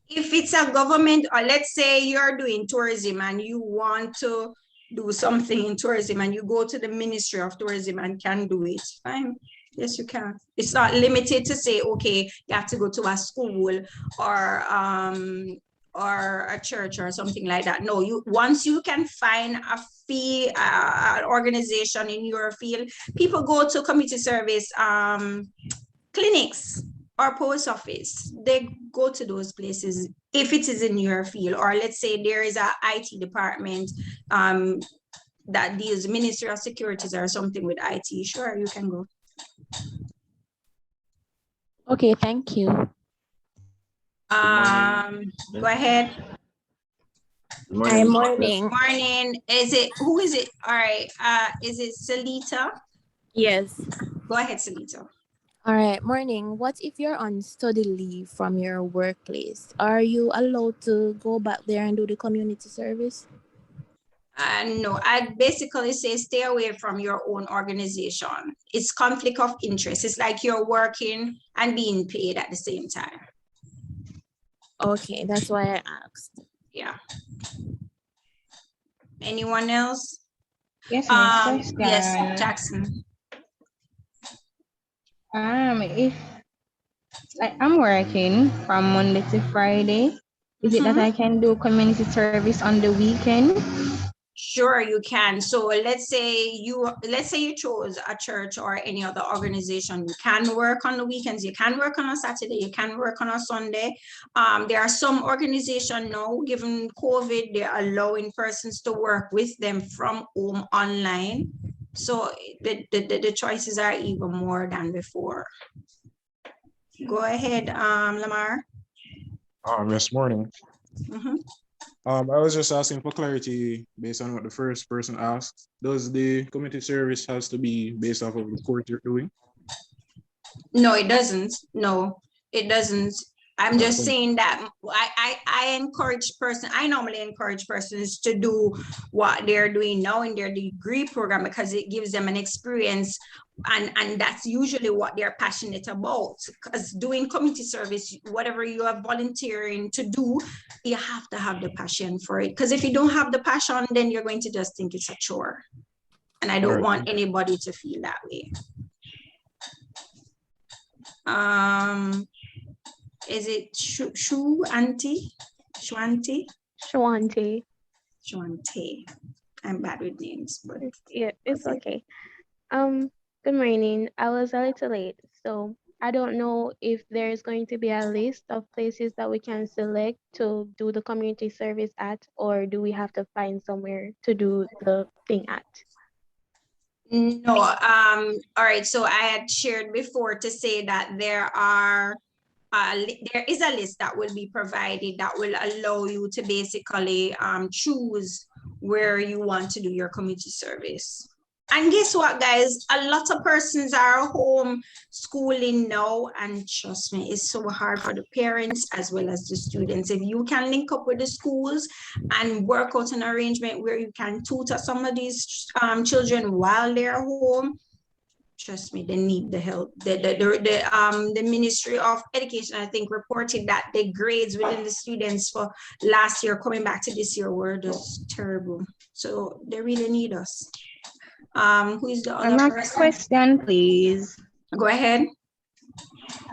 If it's a government, or let's say you're doing tourism and you want to do something in tourism and you go to the Ministry of Tourism and can do it, fine. Yes, you can. It's not limited to say, okay, you have to go to a school or a church or something like that. No, once you can find a an organization in your field, people go to community service clinics or post office. They go to those places if it is in your field, or let's say there is a IT department that deals Ministry of Securities or something with IT. Sure, you can go. Okay, thank you. Go ahead. Good morning. Morning. Who is it? All right. Is it Salita? Yes. Go ahead, Salita. All right. Morning. What if you're on study leave from your workplace? Are you allowed to go back there and do the community service? No, I basically say stay away from your own organization. It's conflict of interest. It's like you're working and being paid at the same time. Okay, that's why I asked. Yeah. Anyone else? Yes, yes, Jackson. If like I'm working from Monday to Friday, is it that I can do community service on the weekend? Sure, you can. So let's say you chose a church or any other organization. You can work on the weekends. You can work on a Saturday. You can work on a Sunday. There are some organizations now, given COVID, they're allowing persons to work with them from home online. So the choices are even more than before. Go ahead, Lamar. Yes, morning. I was just asking for clarity based on what the first person asked. Does the community service has to be based off of the course you're doing? No, it doesn't. No, it doesn't. I'm just saying that I normally encourage persons to do what they're doing now in their degree program because it gives them an experience, and that's usually what they're passionate about. Because doing community service, whatever you are volunteering to do, you have to have the passion for it. Because if you don't have the passion, then you're going to just think it's a chore. And I don't want anybody to feel that way. Is it Shwanti? I'm bad with names, but yeah, it's okay. Good morning. I was a little late, so I don't know if there is going to be a list of places that we can select to do the community service at, or do we have to find somewhere to do the thing at? No, all right. So I had shared before to say that there is a list that will be provided that will allow you to basically choose where you want to do your community service. And guess what, guys? A lot of persons are home schooling now, and trust me, it's so hard for the parents as well as the students. If you can link up with the schools and work out an arrangement where you can tutor some of these children while they're home, trust me, they need the help. The Ministry of Education, I think, reported that the grades within the students for last year coming back to this year were just terrible. So they really need us. Who is the other person? Next question, please. Go ahead.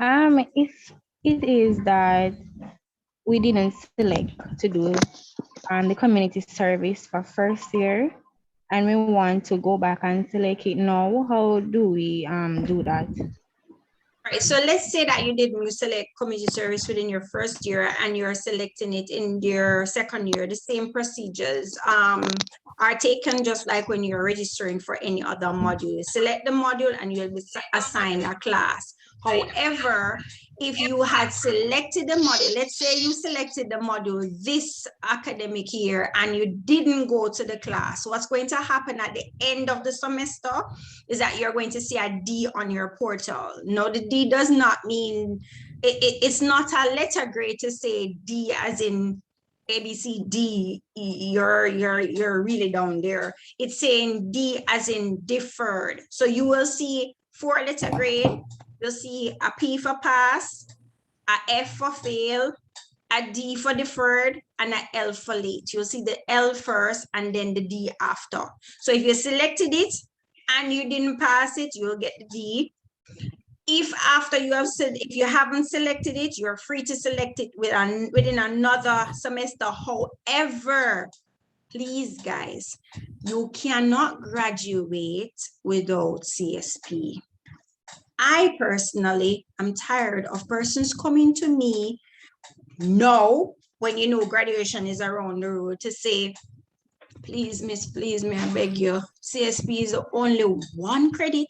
If it is that we didn't select to do the community service for first year, and we want to go back and select it now, how do we do that? All right, so let's say that you didn't select community service within your first year and you're selecting it in your second year. The same procedures are taken just like when you're registering for any other module. You select the module and you'll be assigned a class. However, if you had selected the module, let's say you selected the module this academic year and you didn't go to the class, what's going to happen at the end of the semester is that you're going to see a D on your portal. No, the D does not mean, it's not a letter grade to say D as in A, B, C, D, you're really down there. It's saying D as in deferred. So you will see 4-letter grade. You'll see a P for pass, a F for fail, a D for deferred, and an L for late. You'll see the L first and then the D after. So if you selected it and you didn't pass it, you'll get the D. If after you have said, if you haven't selected it, you're free to select it within another semester. However, please guys, you cannot graduate without CSP. I personally am tired of persons coming to me now when you know graduation is around the road to say, please, miss, please, may I beg you, CSP is only one credit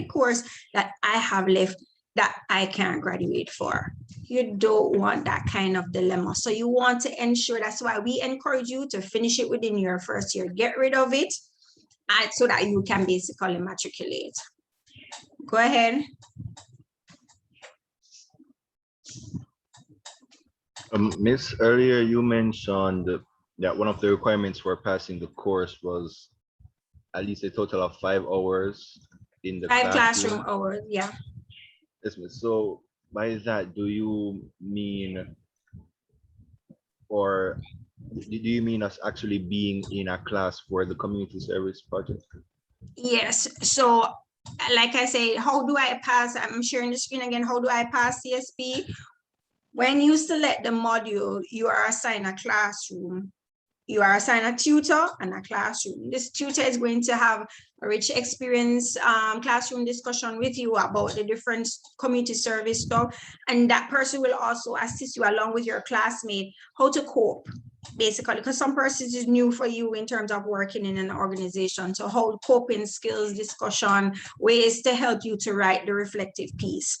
course that I have left that I can't graduate for. You don't want that kind of dilemma. So you want to ensure, that's why we encourage you to finish it within your first year, get rid of it, and so that you can basically matriculate. Go ahead. Miss, earlier you mentioned that one of the requirements for passing the course was at least a total of 5 hours in the 5 classroom hours, yeah. Yes, miss. So by that, do you mean, or do you mean us actually being in a class for the community service project? Yes, so like I say, how do I pass? I'm sharing the screen again. How do I pass CSP? When you select the module, you are assigned a classroom. You are assigned a tutor and a classroom. This tutor is going to have a rich experience classroom discussion with you about the different community service stuff. And that person will also assist you along with your classmate how to cope, basically, because some persons is new for you in terms of working in an organization. So how coping skills, discussion, ways to help you to write the reflective piece.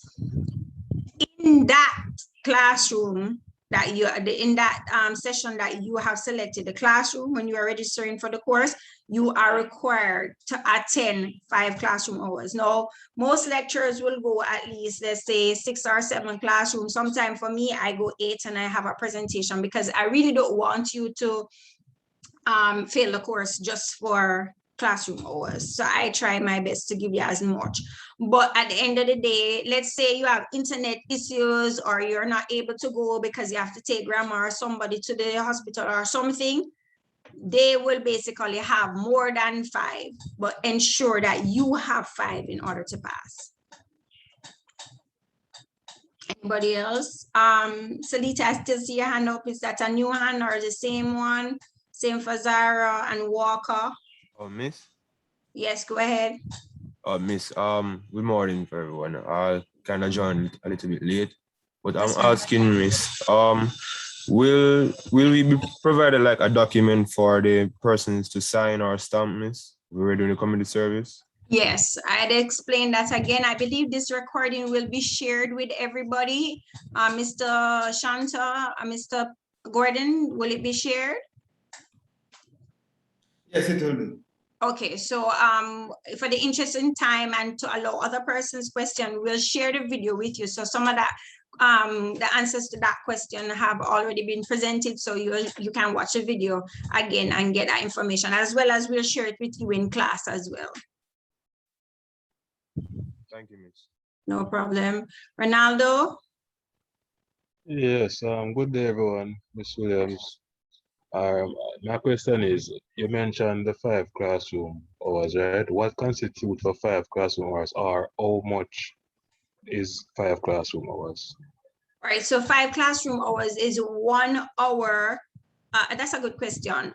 In that classroom, that you in that session that you have selected, the classroom, when you are registering for the course, you are required to attend 5 classroom hours. Now, most lecturers will go at least, let's say 6 or 7 classrooms. Sometimes for me, I go 8 and I have a presentation because I really don't want you to fail the course just for classroom hours. So I try my best to give you as much. But at the end of the day, let's say you have internet issues or you're not able to go because you have to take grandma or somebody to the hospital or something, they will basically have more than 5, but ensure that you have 5 in order to pass. Anybody else? Salita, I still see your hand up. Is that a new hand or the same one? Same for Zara and Walker. Oh, Miss? Yes, go ahead. Oh, Miss, good morning for everyone. I kind of joined a little bit late, but I'm asking Miss, will we be provided like a document for the persons to sign or stamp, Miss? We're doing the community service. Yes, I'd explain that again. I believe this recording will be shared with everybody. Mr. Shanta, Mr. Gordon, will it be shared? Yes, it will be. Okay, so for the interest in time and to allow other persons' question, we'll share the video with you. So some of that, the answers to that question have already been presented. So you can watch the video again and get that information, as well as we'll share it with you in class as well. Thank you, Miss. No problem. Ronaldo? Yes, good day, everyone. Ms. Williams. My question is, you mentioned the 5 classroom hours, right? What constitutes for 5 classroom hours, or how much is 5 classroom hours? All right, so 5 classroom hours is 1 hour. That's a good question.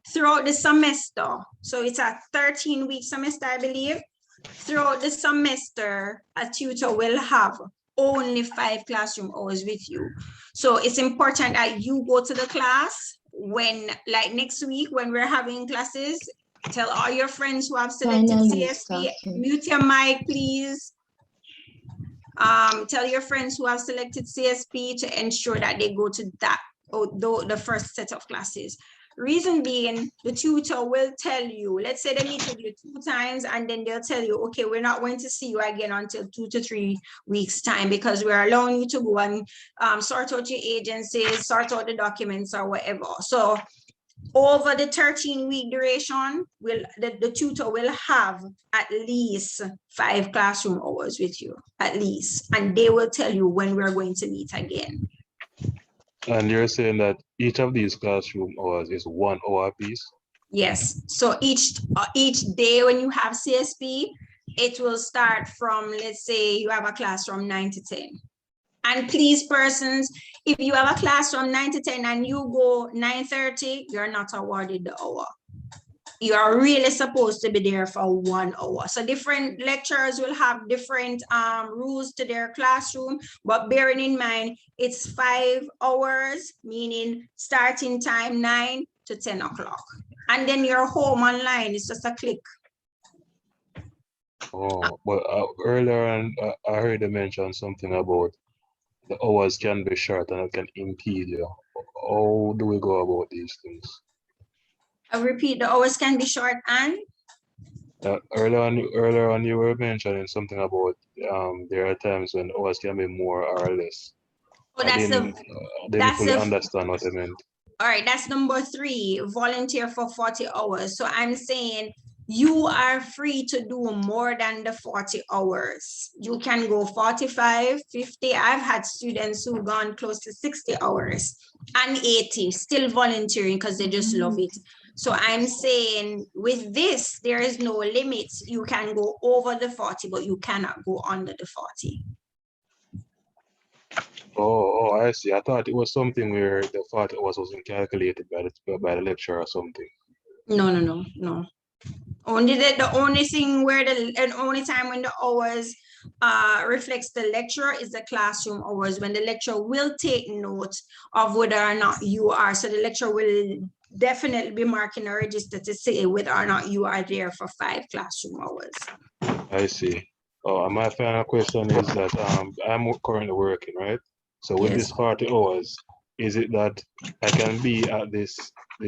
Throughout the semester, so it's a 13-week semester, I believe. Throughout the semester, a tutor will have only 5 classroom hours with you. So it's important that you go to the class when, like next week, when we're having classes, tell all your friends who have selected CSP, mute your mic, please. Tell your friends who have selected CSP to ensure that they go to that, the first set of classes. Reason being, the tutor will tell you, let's say they meet with you 2 times and then they'll tell you, okay, we're not going to see you again until 2 to 3 weeks time because we're allowing you to go and sort out your agencies, sort out the documents or whatever. So over the 13-week duration, the tutor will have at least 5 classroom hours with you, at least, and they will tell you when we're going to meet again. And you're saying that each of these classroom hours is 1 hour piece? Yes, so each day when you have CSP, it will start from, let's say you have a class from 9 to 10. And please, persons, if you have a class from 9 to 10 and you go 9:30, you're not awarded the hour. You are really supposed to be there for 1 hour. So different lecturers will have different rules to their classroom, but bearing in mind, it's 5 hours, meaning starting time 9 to 10 o'clock. And then you're home online, it's just a click. Oh, but earlier on, I heard you mention something about the hours can be short and it can impede you. How do we go about these things? I repeat, the hours can be short and? Earlier on, you were mentioning something about there are times when hours can be more or less. Oh, I didn't fully understand what I meant. All right, that's number 3, volunteer for 40 hours. So I'm saying you are free to do more than the 40 hours. You can go 45, 50. I've had students who've gone close to 60 hours and 80, still volunteering because they just love it. So I'm saying with this, there is no limit. You can go over the 40, but you cannot go under the 40. Oh, I see. I thought it was something where the 40 hours wasn't calculated by the lecturer or something. No. Only the only thing where the only time when the hours reflects the lecturer is the classroom hours, when the lecturer will take note of whether or not you are. So the lecturer will definitely be marking a register to say whether or not you are there for 5 classroom hours. I see. Oh, my final question is that I'm currently working, right? So with this 40 hours, is it that I can be at this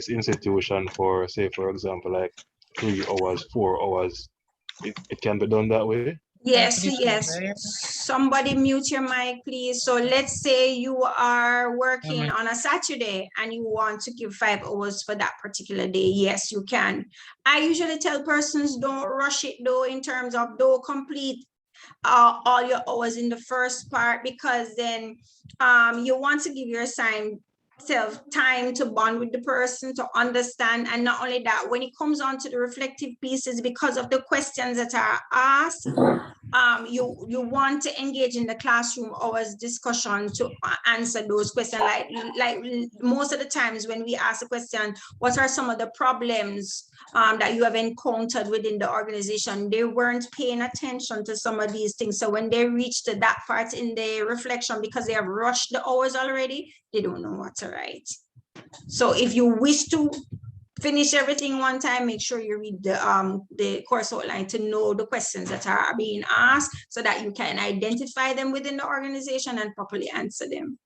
institution for, say, for example, like 3 hours, 4 hours? It can be done that way? Yes. Somebody mute your mic, please. So let's say you are working on a Saturday and you want to give 5 hours for that particular day. Yes, you can. I usually tell persons don't rush it though, in terms of don't complete all your hours in the first part, because then you want to give your self time to bond with the person, to understand. And not only that, when it comes on to the reflective pieces, because of the questions that are asked, you want to engage in the classroom hours discussion to answer those questions. Like most of the times when we ask a question, what are some of the problems that you have encountered within the organization? They weren't paying attention to some of these things. So when they reach to that part in the reflection, because they have rushed the hours already, they don't know what to write. So if you wish to finish everything one time, make sure you read the course outline to know the questions that are being asked, so that you can identify them within the organization and properly answer them.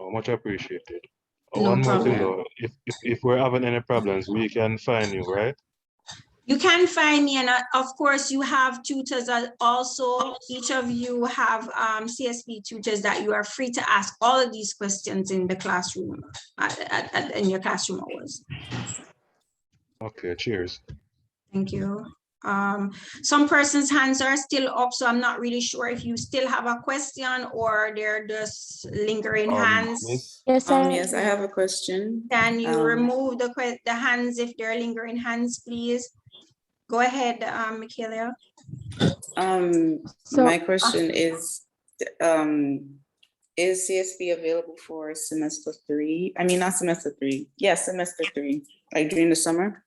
Oh, much appreciated. No One more thing problem. though, if we're having any problems, we can find you, right? You can find me, and of course you have tutors also. Each of you have CSP tutors that you are free to ask all of these questions in the classroom, in your classroom hours. Okay, cheers. Thank you. Some persons' hands are still up, so I'm not really sure if you still have a question or they're just lingering hands. Yes, yes, I have a question. Can you remove the hands if they're lingering hands, please? Go ahead, Michaela. My question is CSP available for semester 3? I mean, not semester 3. Yes, semester 3, like during the summer?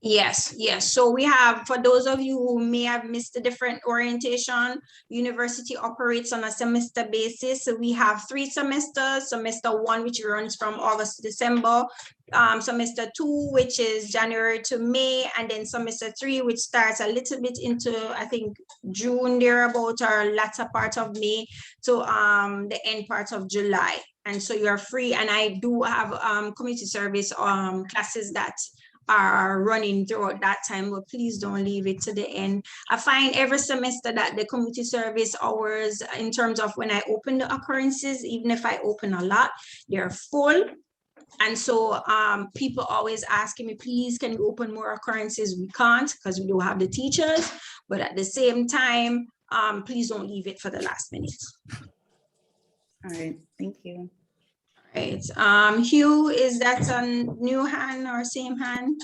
Yes. So we have, for those of you who may have missed a different orientation, university operates on a semester basis. So we have 3 semesters, semester 1, which runs from August to December, semester 2, which is January to May, and then semester 3, which starts a little bit into, I think, June, thereabout, or latter part of May to the end part of July. And so you're free. And I do have community service classes that are running throughout that time, but please don't leave it to the end. I find every semester that the community service hours, in terms of when I open the occurrences, even if I open a lot, they're full. And so people always asking me, please, can you open more occurrences? We can't, because we don't have the teachers, but at the same time, please don't leave it for the last minute. All right, thank you. Right. Hugh, is that a new hand or same hand?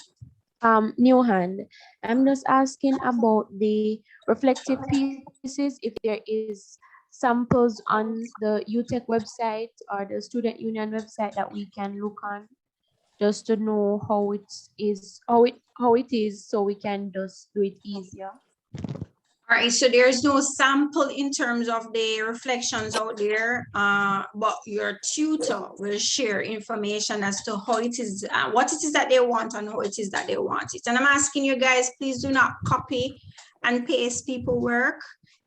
New hand. I'm just asking about the reflective pieces, if there is samples on the UTech website or the student union website that we can look on just to know how it is so we can just do it easier. All right, so there's no sample in terms of the reflections out there, but your tutor will share information as to how it is, what it is that they want and how it is that they want it. And I'm asking you guys, please do not copy and paste people work.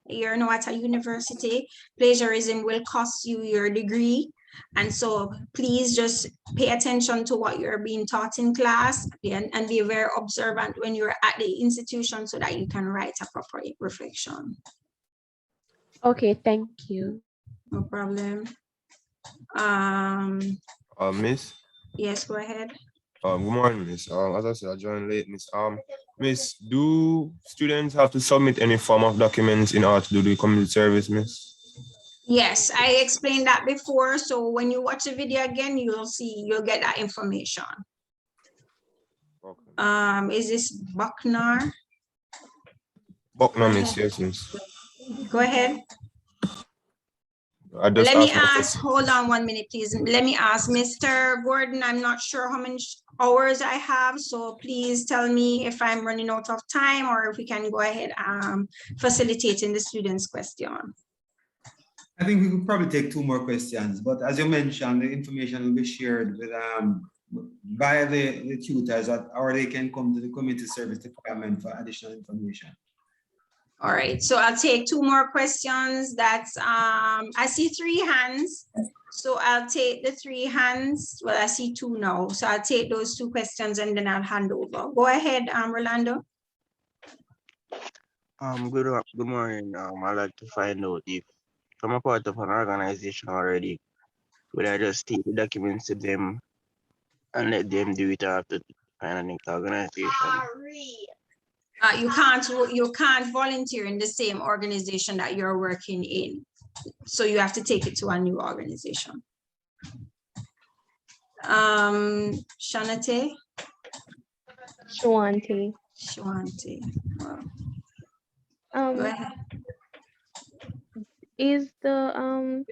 You're now at a university. Plagiarism will cost you your degree. And so please just pay attention to what you're being taught in class and be very observant when you're at the institution so that you can write a proper reflection. Okay, thank you. No problem. Miss. Yes, go ahead. Good morning, Miss. As I said, I joined late, Miss. Miss, do students have to submit any form of documents in order to do the community service, Miss? Yes, I explained that before. So when you watch the video again, you'll get that information. Okay. Is this Buckner? Buckner, Miss, yes, Miss. Go ahead. Let me ask, hold on 1 minute, please. Let me ask Mr. Gordon, I'm not sure how many hours I have, so please tell me if I'm running out of time or if we can go ahead facilitating the students' question. I think we could probably take 2 more questions, but as you mentioned, the information will be shared with via the tutors, or they can come to the community service department for additional information. All right, so I'll take 2 more questions. That's I see 3 hands, so I'll take the 3 hands. Well, I see 2 now, so I'll take those 2 questions and then I'll hand over. Go ahead, Rolando. Good morning. I'd like to find out if I'm a part of an organization already, would I just take the documents to them and let them do it after finding the organization? You can't volunteer in the same organization that you're working in. So you have to take it to a new organization. Shanate? Shwante. Wow. Go ahead. Is the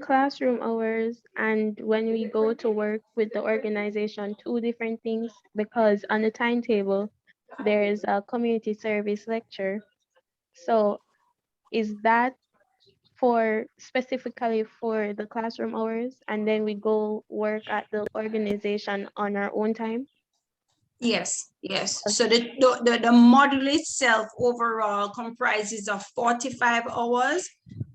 classroom hours and when we go to work with the organization 2 different things? Because on the timetable there is a community service lecture. So is that specifically for the classroom hours and then we go work at the organization on our own time? Yes. So the module itself overall comprises of 45 hours.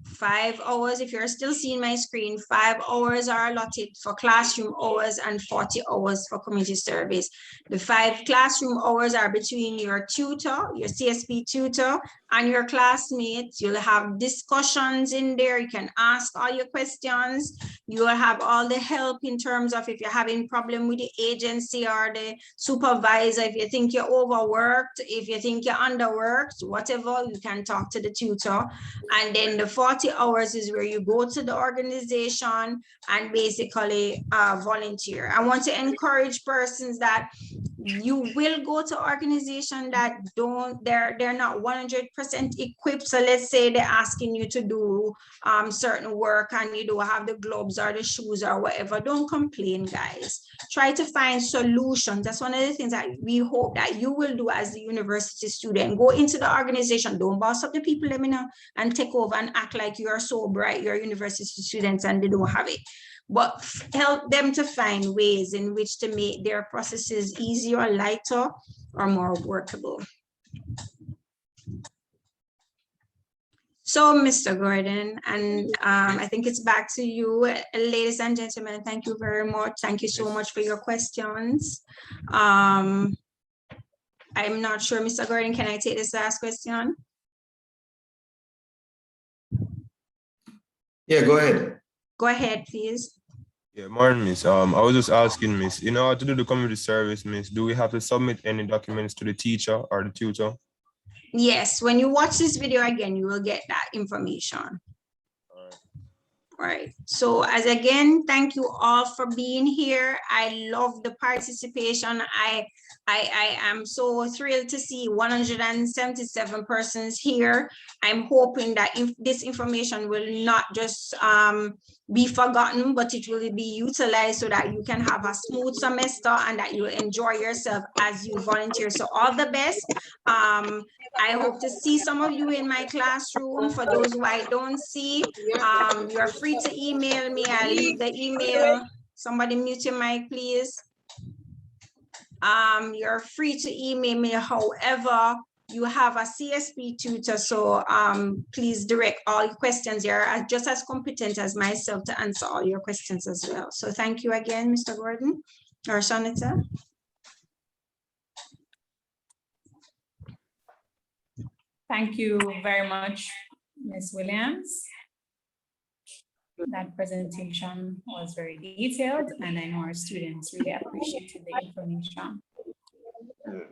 5 hours, if you're still seeing my screen, 5 hours are allotted for classroom hours and 40 hours for community service. The 5 classroom hours are between your tutor, your CSP tutor, and your classmates. You'll have discussions in there. You can ask all your questions. You will have all the help in terms of if you're having problem with the agency or the supervisor, if you think you're overworked, if you think you're underworked, whatever, you can talk to the tutor. And then the 40 hours is where you go to the organization and basically volunteer. I want to encourage persons that you will go to organization that they're not 100% equipped. So let's say they're asking you to do certain work and you don't have the gloves or the shoes or whatever. Don't complain, guys. Try to find solutions. That's one of the things that we hope that you will do as a university student. Go into the organization. Don't boss up the people, let me know, and take over and act like you're so bright, you're university students and they don't have it. But help them to find ways in which to make their processes easier, lighter, or more workable. So, Mr. Gordon, and I think it's back to you, ladies and gentlemen. Thank you very much. Thank you so much for your questions. I'm not sure, Mr. Gordon, can I take this last question? Yeah, go ahead. Go ahead, please. Yeah, morning, Miss. I was just asking, Miss, in order to do the community service, Miss, do we have to submit any documents to the teacher or the tutor? Yes, when you watch this video again, you will get that information. All All right. So as again, thank you all for being here. I love the participation. I am so thrilled to see 177 persons here. I'm hoping that if this information will not just be forgotten, but it will be utilized so that you can have a smooth semester and that you enjoy yourself as you volunteer. So all the best. I hope to see some of you in my classroom. For those who I don't see, you are free to email me. I'll leave the email. Somebody mute your mic, please. You're free to email me. However, you have a CSP tutor, so please direct all your questions here. I'm just as competent as myself to answer all your questions as well. So thank you again, Mr. Gordon or Shanita. Thank you very much, Ms. Williams. That presentation was very detailed, and I know our students really appreciated the information.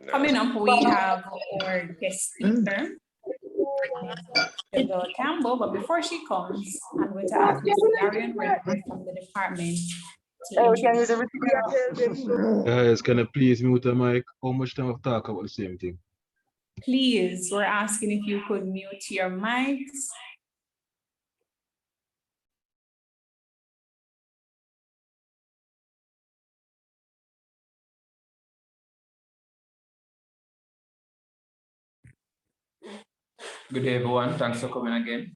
Coming up, we have our guest speaker, Bill Campbell, but before she comes, I'm going to ask Mr. Darian Redford from the department to introduce. Guys, can I please mute the mic? How much time I've talked about the same thing? Please, we're asking if you could mute your mics. Good day, everyone. Thanks for coming again.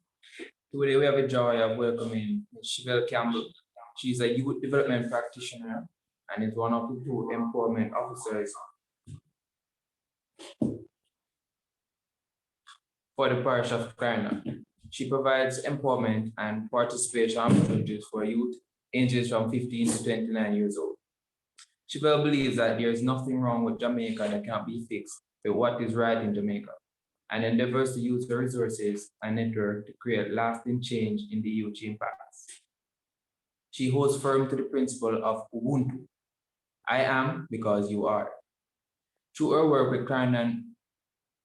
Today, we have a joy of welcoming Ms. Chevelle Campbell. She's a youth development practitioner and is one of the two empowerment officers for the parish of Clarendon. She provides empowerment and participation opportunities for youth ages from 15 to 29 years old. Chevelle believes that there is nothing wrong with Jamaica that can't be fixed with what is right in Jamaica, and endeavors to use the resources and network to create lasting change in the youth she impacts. She holds firm to the principle of Ubuntu. I am because you are. Through her work with Clarendon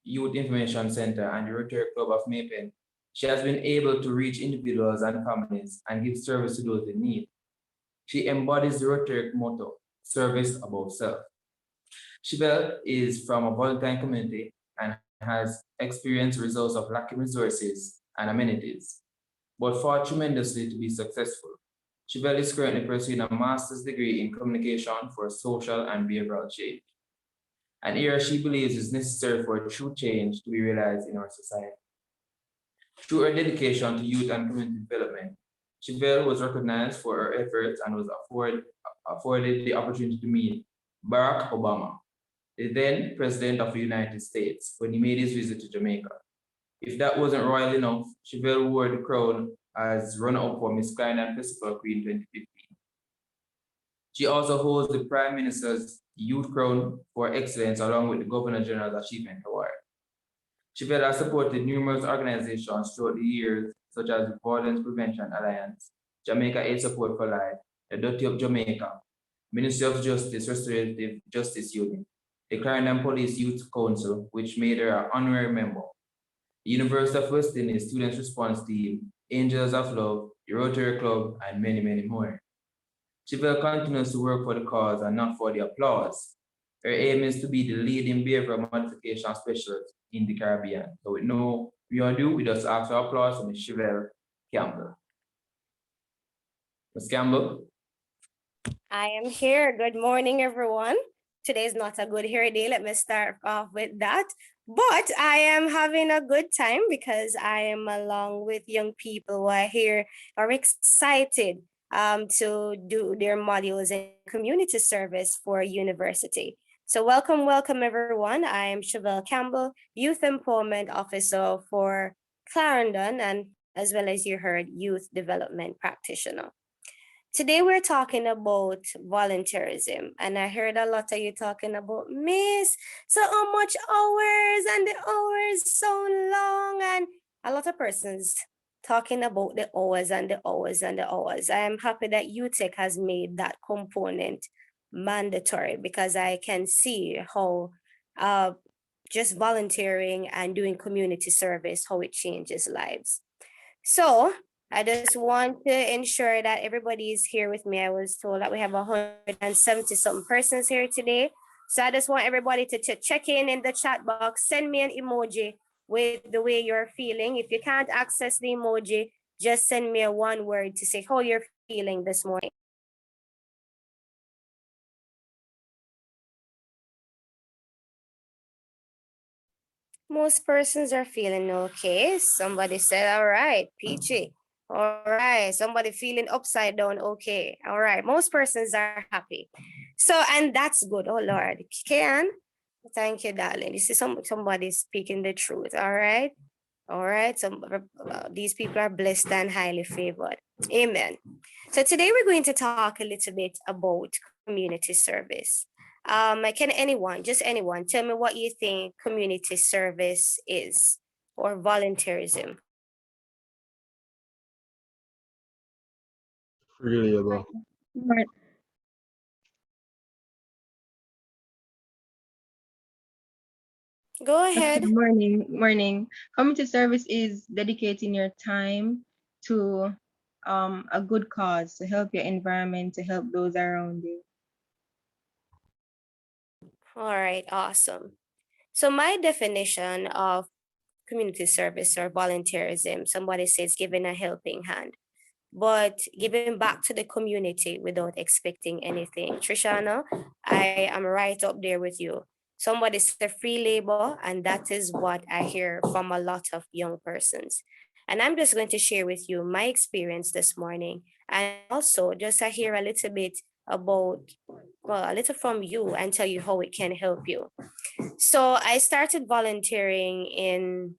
Youth Information Center and the Rotary Club of Maypen, she has been able to reach individuals and families and give service to those in need. She embodies the Rotary motto, service above self. Chevelle is from a volatile community and has experienced results of lacking resources and amenities, but fought tremendously to be successful. Chevelle is currently pursuing a master's degree in communication for social and behavioral change, an area she believes is necessary for true change to be realized in our society. Through her dedication to youth and community development, Chevelle was recognized for her efforts and was afforded the opportunity to meet Barack Obama, the then President of the United States, when he made his visit to Jamaica. If that wasn't royal enough, Chevelle wore the crown as runner-up for Miss Clarendon Festival Queen 2015. She also holds the Prime Minister's Youth Crown for Excellence along with the Governor General's Achievement Award. Chevelle has supported numerous organizations throughout the years, such as the Violence Prevention Alliance, Jamaica Aid Support for Life, the Duty of Jamaica, Ministry of Justice Restorative Justice Unit, the Clarendon Police Youth Council, which made her an honorary member, the University of West Indies Students Response Team, Angels of Love, the Rotary Club, and many, many more. Chevelle continues to work for the cause and not for the applause. Her aim is to be the leading behavioral modification specialist in the Caribbean. So with no ado, we just ask for applause for Ms. Chevelle Campbell. Ms. Campbell. I am here. Good morning, everyone. Today is not a good hair day. Let me start off with that. But I am having a good time because I am along with young people who are here, are excited to do their modules in community service for university. So welcome, welcome everyone. I am Chevelle Campbell, Youth Empowerment Officer for Clarendon, and as well as you heard, Youth Development Practitioner. Today we're talking about volunteerism, and I heard a lot of you talking about, Miss, so how much hours, and the hours so long, and a lot of persons talking about the hours and the hours and the hours. I am happy that UTech has made that component mandatory because I can see how just volunteering and doing community service, how it changes lives. So I just want to ensure that everybody is here with me. I was told that we have 170 something persons here today. So I just want everybody to check in the chat box, send me an emoji with the way you're feeling. If you can't access the emoji, just send me a one word to say how you're feeling this morning. Most persons are feeling okay. Somebody said, all right, peachy. All right, somebody feeling upside down, okay. All right, most persons are happy. So, and that's good. Oh Lord, Kian, thank you, darling. This is somebody speaking the truth. All right. All right. These people are blessed and highly favored. Amen. So today we're going to talk a little bit about community service. Can anyone, just anyone, tell me what you think community service is or volunteerism? Free labor. Go Okay, ahead. morning. Community service is dedicating your time to a good cause to help your environment, to help those around you. All right, awesome. So my definition of community service or volunteerism, somebody says giving a helping hand, but giving back to the community without expecting anything. Trishana, I am right up there with you. Somebody said free labor, and that is what I hear from a lot of young persons. And I'm just going to share with you my experience this morning. And also just I hear a little bit about, well, a little from you and tell you how it can help you. So I started volunteering in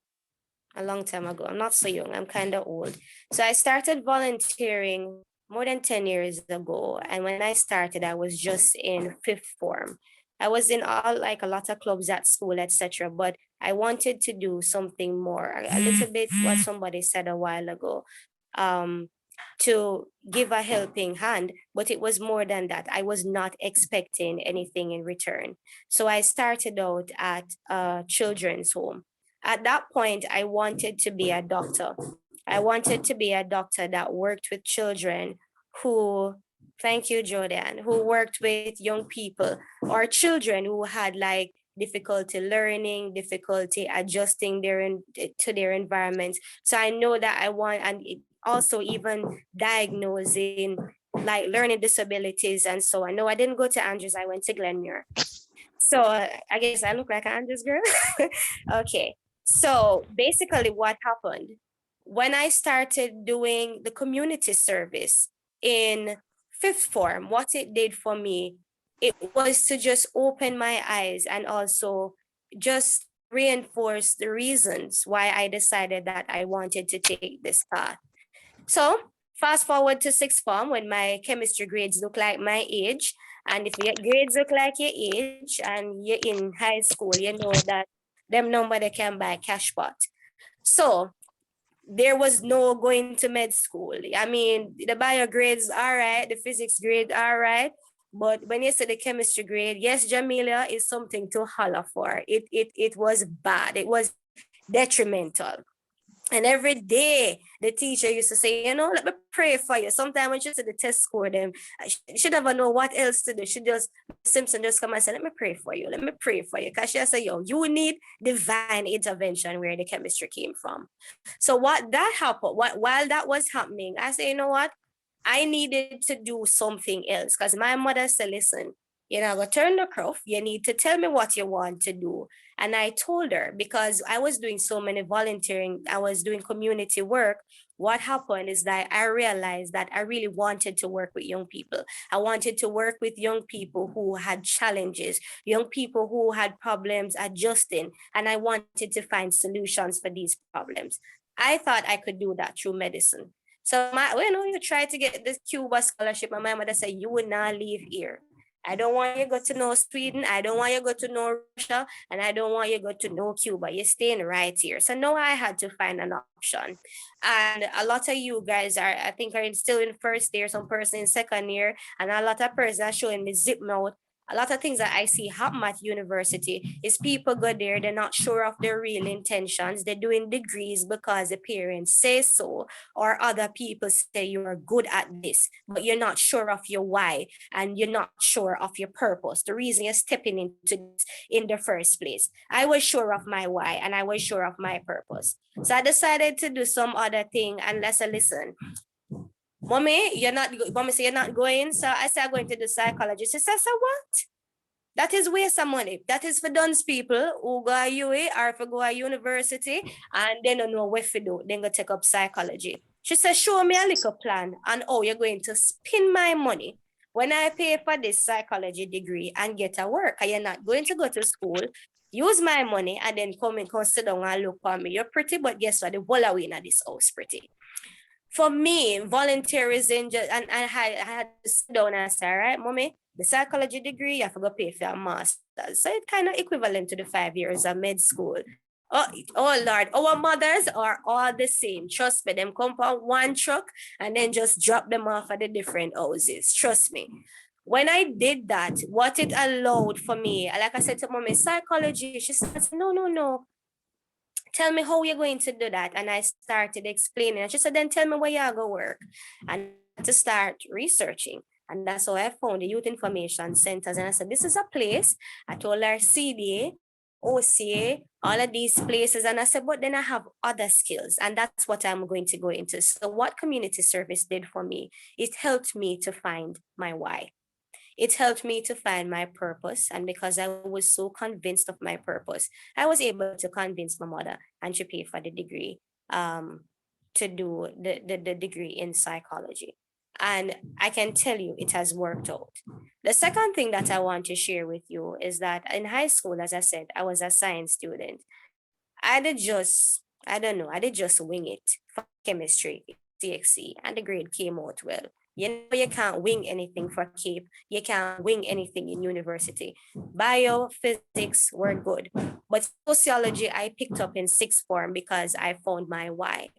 a long time ago. I'm not so young, I'm kind of old. So I started volunteering more than 10 years ago. And when I started, I was just in fifth form. I was in all like a lot of clubs at school, etc. But I wanted to do something more, a little bit what somebody said a while ago. Um, to give a helping hand, but it was more than that. I was not expecting anything in return. So I started out at a children's home. At that point, I wanted to be a doctor. I wanted to be a doctor that worked with children who, thank you, Jordan, who worked with young people or children who had like difficulty learning, difficulty adjusting to their environments. So I know that I want, and it also even diagnosing like learning disabilities and so on. No, I didn't go to Andrews, I went to Glenmuir. So I guess I look like an Andrews girl. Okay. So basically, what happened when I started doing the community service in fifth form, what it did for me, it was to just open my eyes and also just reinforce the reasons why I decided that I wanted to take this path. So fast forward to sixth form when my chemistry grades look like my age. And if your grades look like your age and you're in high school, you know that them number they can buy cash pot. So there was no going to med school. I mean, the bio grades all right, the physics grade all right. But when you say the chemistry grade, yes, Jamelia is something to holler for. It was bad. It was detrimental. And every day, the teacher used to say, let me pray for you. Sometimes when she said the test score, them, she never know what else to do. She just, Simpson just come and say, let me pray for you. Let me pray for you. Because she said, you need divine intervention where the chemistry came from. So what that happened, while that was happening, I said, you know what? I needed to do something else because my mother said, listen, you're not going to turn the curve. You need to tell me what you want to do. And I told her because I was doing so many volunteering, I was doing community work. What happened is that I realized that I really wanted to work with young people. I wanted to work with young people who had challenges, young people who had problems adjusting, and I wanted to find solutions for these problems. I thought I could do that through medicine. So you try to get this Cuba scholarship, and my mother said, you will not leave here. I don't want you to go to know Sweden. I don't want you to go to know Russia. And I don't want you to go to know Cuba. You're staying right here. So now I had to find an option. And a lot of you guys I think, are still in first year, some person in second year, and a lot of persons are showing me zip mouth. A lot of things that I see happen at university is people go there, they're not sure of their real intentions. They're doing degrees because the parents say so, or other people say you're good at this, but you're not sure of your why and you're not sure of your purpose, the reason you're stepping into this in the first place. I was sure of my why and I was sure of my purpose. So I decided to do some other thing and let's listen. Mommy, mommy say you're not going. So I said, I'm going to do psychology. She said, so what? That is waste of money. That is for dunce people who go to UA or if go to university and they don't know what to do. Then go take up psychology. She said, show me a little plan and how you're going to spend my money when I pay for this psychology degree and get a work. And you're not going to go to school, use my money and then come and come sit down and look for me. You're pretty, but guess what? The whole away in this house pretty. For me, volunteerism, and I had to sit down and say, all right, mommy, the psychology degree, you have to go pay for a master's. So it's kind of equivalent to the 5 years of med school. Oh Lord, our mothers are all the same. Trust me, them come from one truck and then just drop them off at the different houses. Trust me. When I did that, what it allowed for me, like I said to mommy, psychology, she said, no. Tell me how you're going to do that. And I started explaining. And she said, then tell me where you're going to work. And to start researching. And that's how I found the Youth Information Centers. And I said, this is a place. I told her CDA, OCA, all of these places. And I said, but then I have other skills. And that's what I'm going to go into. So what community service did for me, it helped me to find my why. It helped me to find my purpose. And because I was so convinced of my purpose, I was able to convince my mother and she paid for the degree to do the degree in psychology. And I can tell you it has worked out. The second thing that I want to share with you is that in high school, as I said, I was a science student. I did just wing it for chemistry, CXC, and the grade came out well. You know, you can't wing anything for CAPE. You can't wing anything in university. Bio, physics were good. But sociology, I picked up in sixth form because I found my why.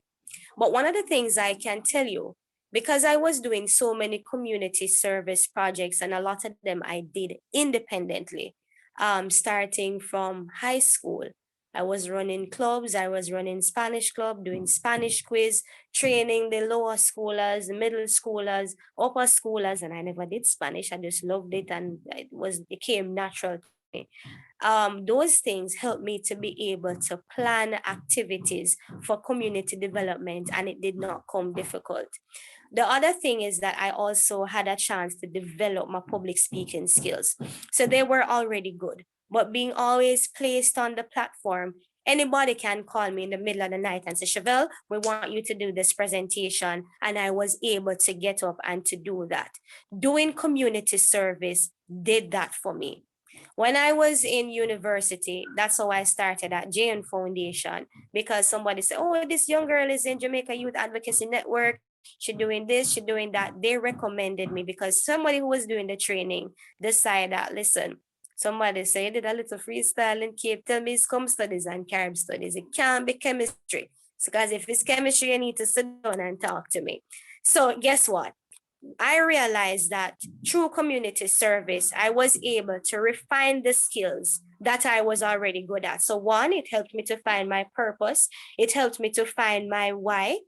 But one of the things I can tell you, because I was doing so many community service projects and a lot of them I did independently, starting from high school. I was running clubs, I was running Spanish club, doing Spanish quiz, training the lower schoolers, the middle schoolers, upper schoolers, and I never did Spanish. I just loved it and it came natural to me. Those things helped me to be able to plan activities for community development and it did not come difficult. The other thing is that I also had a chance to develop my public speaking skills. So they were already good, but being always placed on the platform, anybody can call me in the middle of the night and say, Chevelle, we want you to do this presentation. And I was able to get up and to do that. Doing community service did that for me. When I was in university, that's how I started at JN Foundation, because somebody said, oh, this young girl is in Jamaica Youth Advocacy Network. She's doing this, she's doing that. They recommended me because somebody who was doing the training decided that, listen, somebody said, did a little freestyle in Cape, tell me it's com studies and carb studies. It can't be chemistry. Because if it's chemistry, you need to sit down and talk to me. So guess what? I realized that through community service, I was able to refine the skills that I was already good at. So one, it helped me to find my purpose. It helped me to find my why.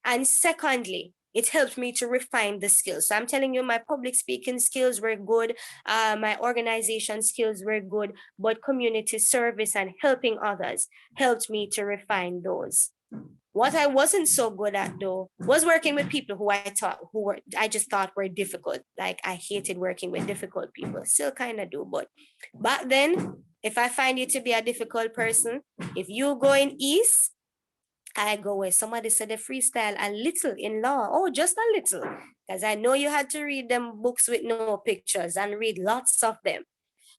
And secondly, it helped me to refine the skills. So I'm telling you, my public speaking skills were good. My organization skills were good, but community service and helping others helped me to refine those. What I wasn't so good at though was working with people who I just thought were difficult. Like I hated working with difficult people. Still kind of do, but back then, if I find you to be a difficult person, if you going east, I go where somebody said a freestyle a little in law. Oh, just a little. Because I know you had to read them books with no pictures and read lots of them.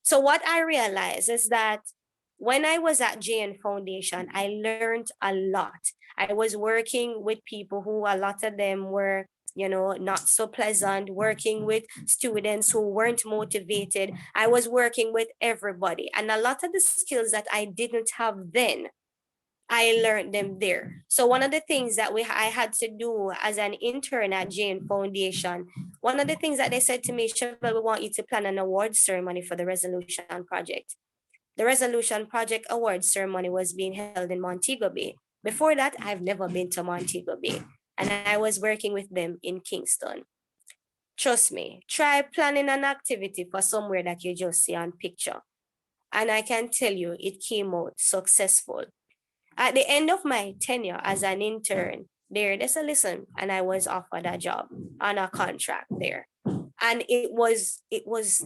So what I realized is that when I was at JN Foundation, I learned a lot. I was working with people who a lot of them were, not so pleasant, working with students who weren't motivated. I was working with everybody. And a lot of the skills that I didn't have then, I learned them there. So one of the things that I had to do as an intern at JN Foundation One of the things that they said to me, Chevelle, we want you to plan an award ceremony for the resolution project. The resolution project award ceremony was being held in Montego Bay. Before that, I've never been to Montego Bay, and I was working with them in Kingston. Trust me, try planning an activity for somewhere that you just see on picture. And I can tell you, it came out successful. At the end of my tenure as an intern there, they said, listen, and I was offered a job on a contract there. And it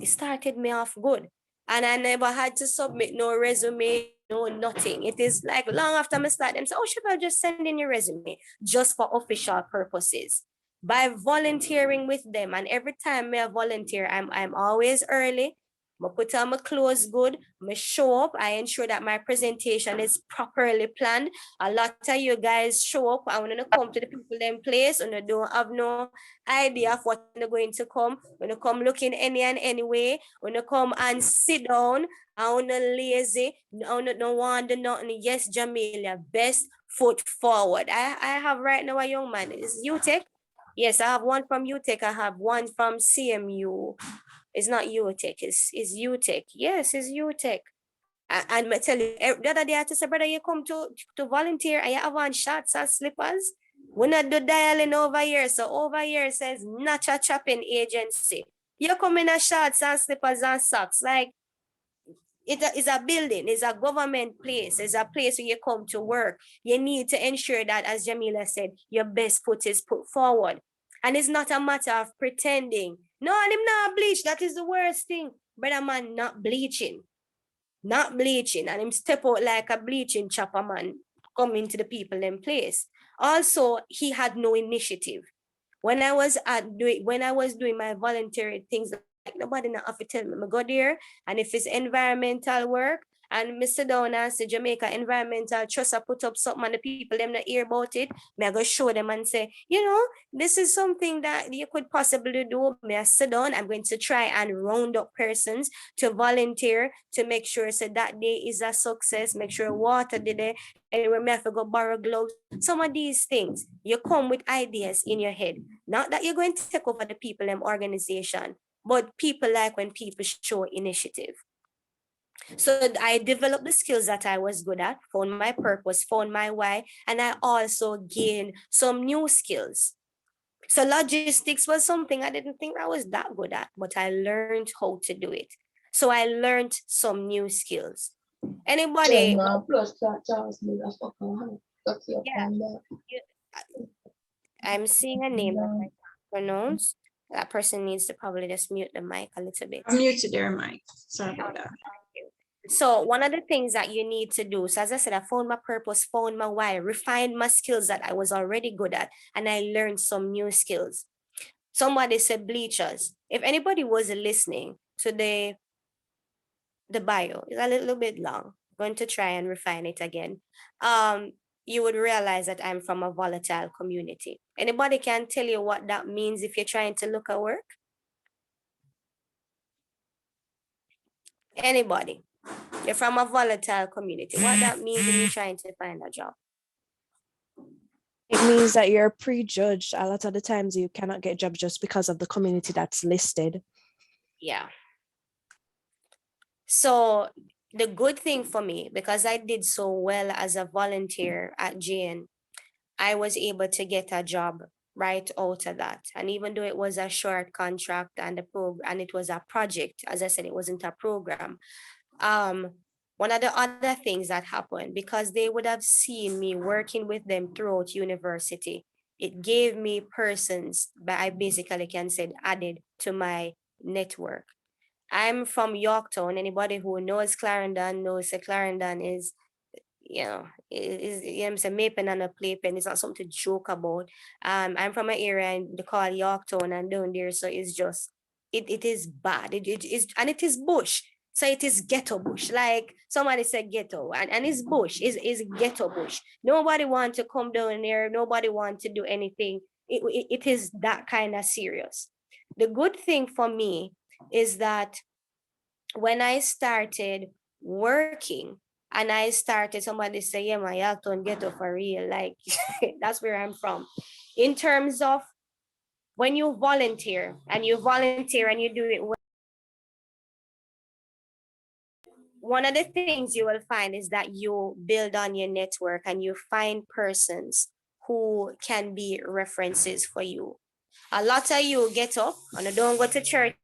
started me off good. And I never had to submit no resume, no nothing. It is like long after I start, them say, oh, Chevelle, just send in your resume just for official purposes. By volunteering with them, and every time I volunteer, I'm always early. I put on my clothes good, I show up, I ensure that my presentation is properly planned. A lot of you guys show up and when you come to the people in place and you don't have no idea of what they're going to come. When you come looking any and any way, when you come and sit down, I want lazy, I don't want to nothing. Yes, Jamelia, best foot forward. I have right now a young man. Is UTech? Yes, I have one from UTech. I have one from CMU. It's not UTech, it's UTech. Yes, it's UTech. And I tell you, the other day I said, brother, you come to volunteer and you have on shorts and slippers. We not do dialing over here. So over here says not a chopping agency. You come in a shorts and slippers and socks. Like it is a building, it's a government place, it's a place where you come to work. You need to ensure that, as Jamila said, your best foot is put forward. And it's not a matter of pretending. No, and him not bleach. That is the worst thing. Brother man not bleaching. Not bleaching. And him step out like a bleaching chopper man coming to the people in place. Also, he had no initiative. When I was doing my voluntary things, like nobody not have to tell me. I go there, and if it's environmental work, and me sit down and say Jamaica Environmental Trust, I put up something and the people them not hear about it, me I go show them and say, you know, this is something that you could possibly do. Me I sit down, I'm going to try and round up persons to volunteer to make sure so that day is a success, make sure water did there, anyway, me have to go borrow gloves. Some of these things, you come with ideas in your head. Not that you're going to take over the people and organization, but people like when people show initiative. So I developed the skills that I was good at, found my purpose, found my why, and I also gained some new skills. So logistics was something I didn't think I was that good at, but I learned how to do it. So I learned some new skills. Anybody? Yeah, I'm seeing a name that I can't pronounce. That person needs to probably just mute the mic a little bit. I'm muted their mic. Sorry about that. So one of the things that you need to do, so as I said, I found my purpose, found my why, refined my skills that I was already good at, and I learned some new skills. Somebody said bleachers. If anybody was listening to the bio, it's a little bit long. I'm going to try and refine it again. You would realize that I'm from a volatile community. Anybody can tell you what that means if you're trying to look at work? Anybody? You're from a volatile community. What that means when you're trying to find a job? It means that you're prejudged. A lot of the times you cannot get jobs just because of the community that's listed. Yeah. So the good thing for me, because I did so well as a volunteer at GN, I was able to get a job right out of that. And even though it was a short contract and it was a project, as I said, it wasn't a program. One of the other things that happened, because they would have seen me working with them throughout university, it gave me persons, but I basically can say added to my network. I'm from Yorktown. Anybody who knows Clarendon knows that Clarendon is, you know, I'm saying Mapen and a playpen. It's not something to joke about. I'm from an area and they call Yorktown and down there, so it's just it is bad. It is, and it is bush. So it is ghetto bush. Like somebody said ghetto, and it's bush, is ghetto bush. Nobody want to come down there, nobody want to do anything. It is that kind of serious. The good thing for me is that when I started working and I started, somebody say, yeah, my Yalton ghetto for real. Like that's where I'm from. In terms of when you volunteer and you do it well, one of the things you will find is that you build on your network and you find persons who can be references for you. A lot of you get up and don't go to church.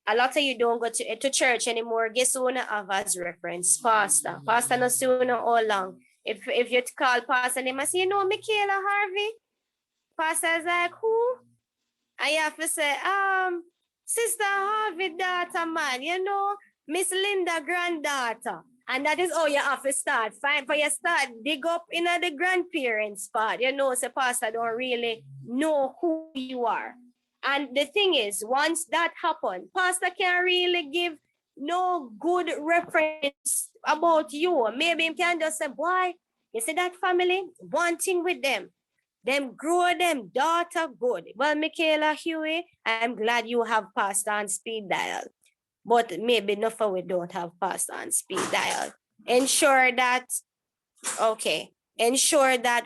A lot of you don't go to church anymore. Guess who you have as reference? Pastor. Pastor no sooner all long. If you call pastor, they must say, you know, Michaela Harvey. Pastor is like, who? And you have to say, Sister Harvey daughter, man, you know, Miss Linda granddaughter. And that is how you have to start. Fine, for you start, dig up in the grandparents part. You know, so pastor don't really know who you are. And the thing is, once that happens, pastor can't really give no good reference about you. Maybe he can just say, boy, you see that family? One thing with them grow them daughter good. Well, Michaela Huey, I'm glad you have pastor on speed dial. But maybe enough of we don't have pastor on speed dial. Ensure that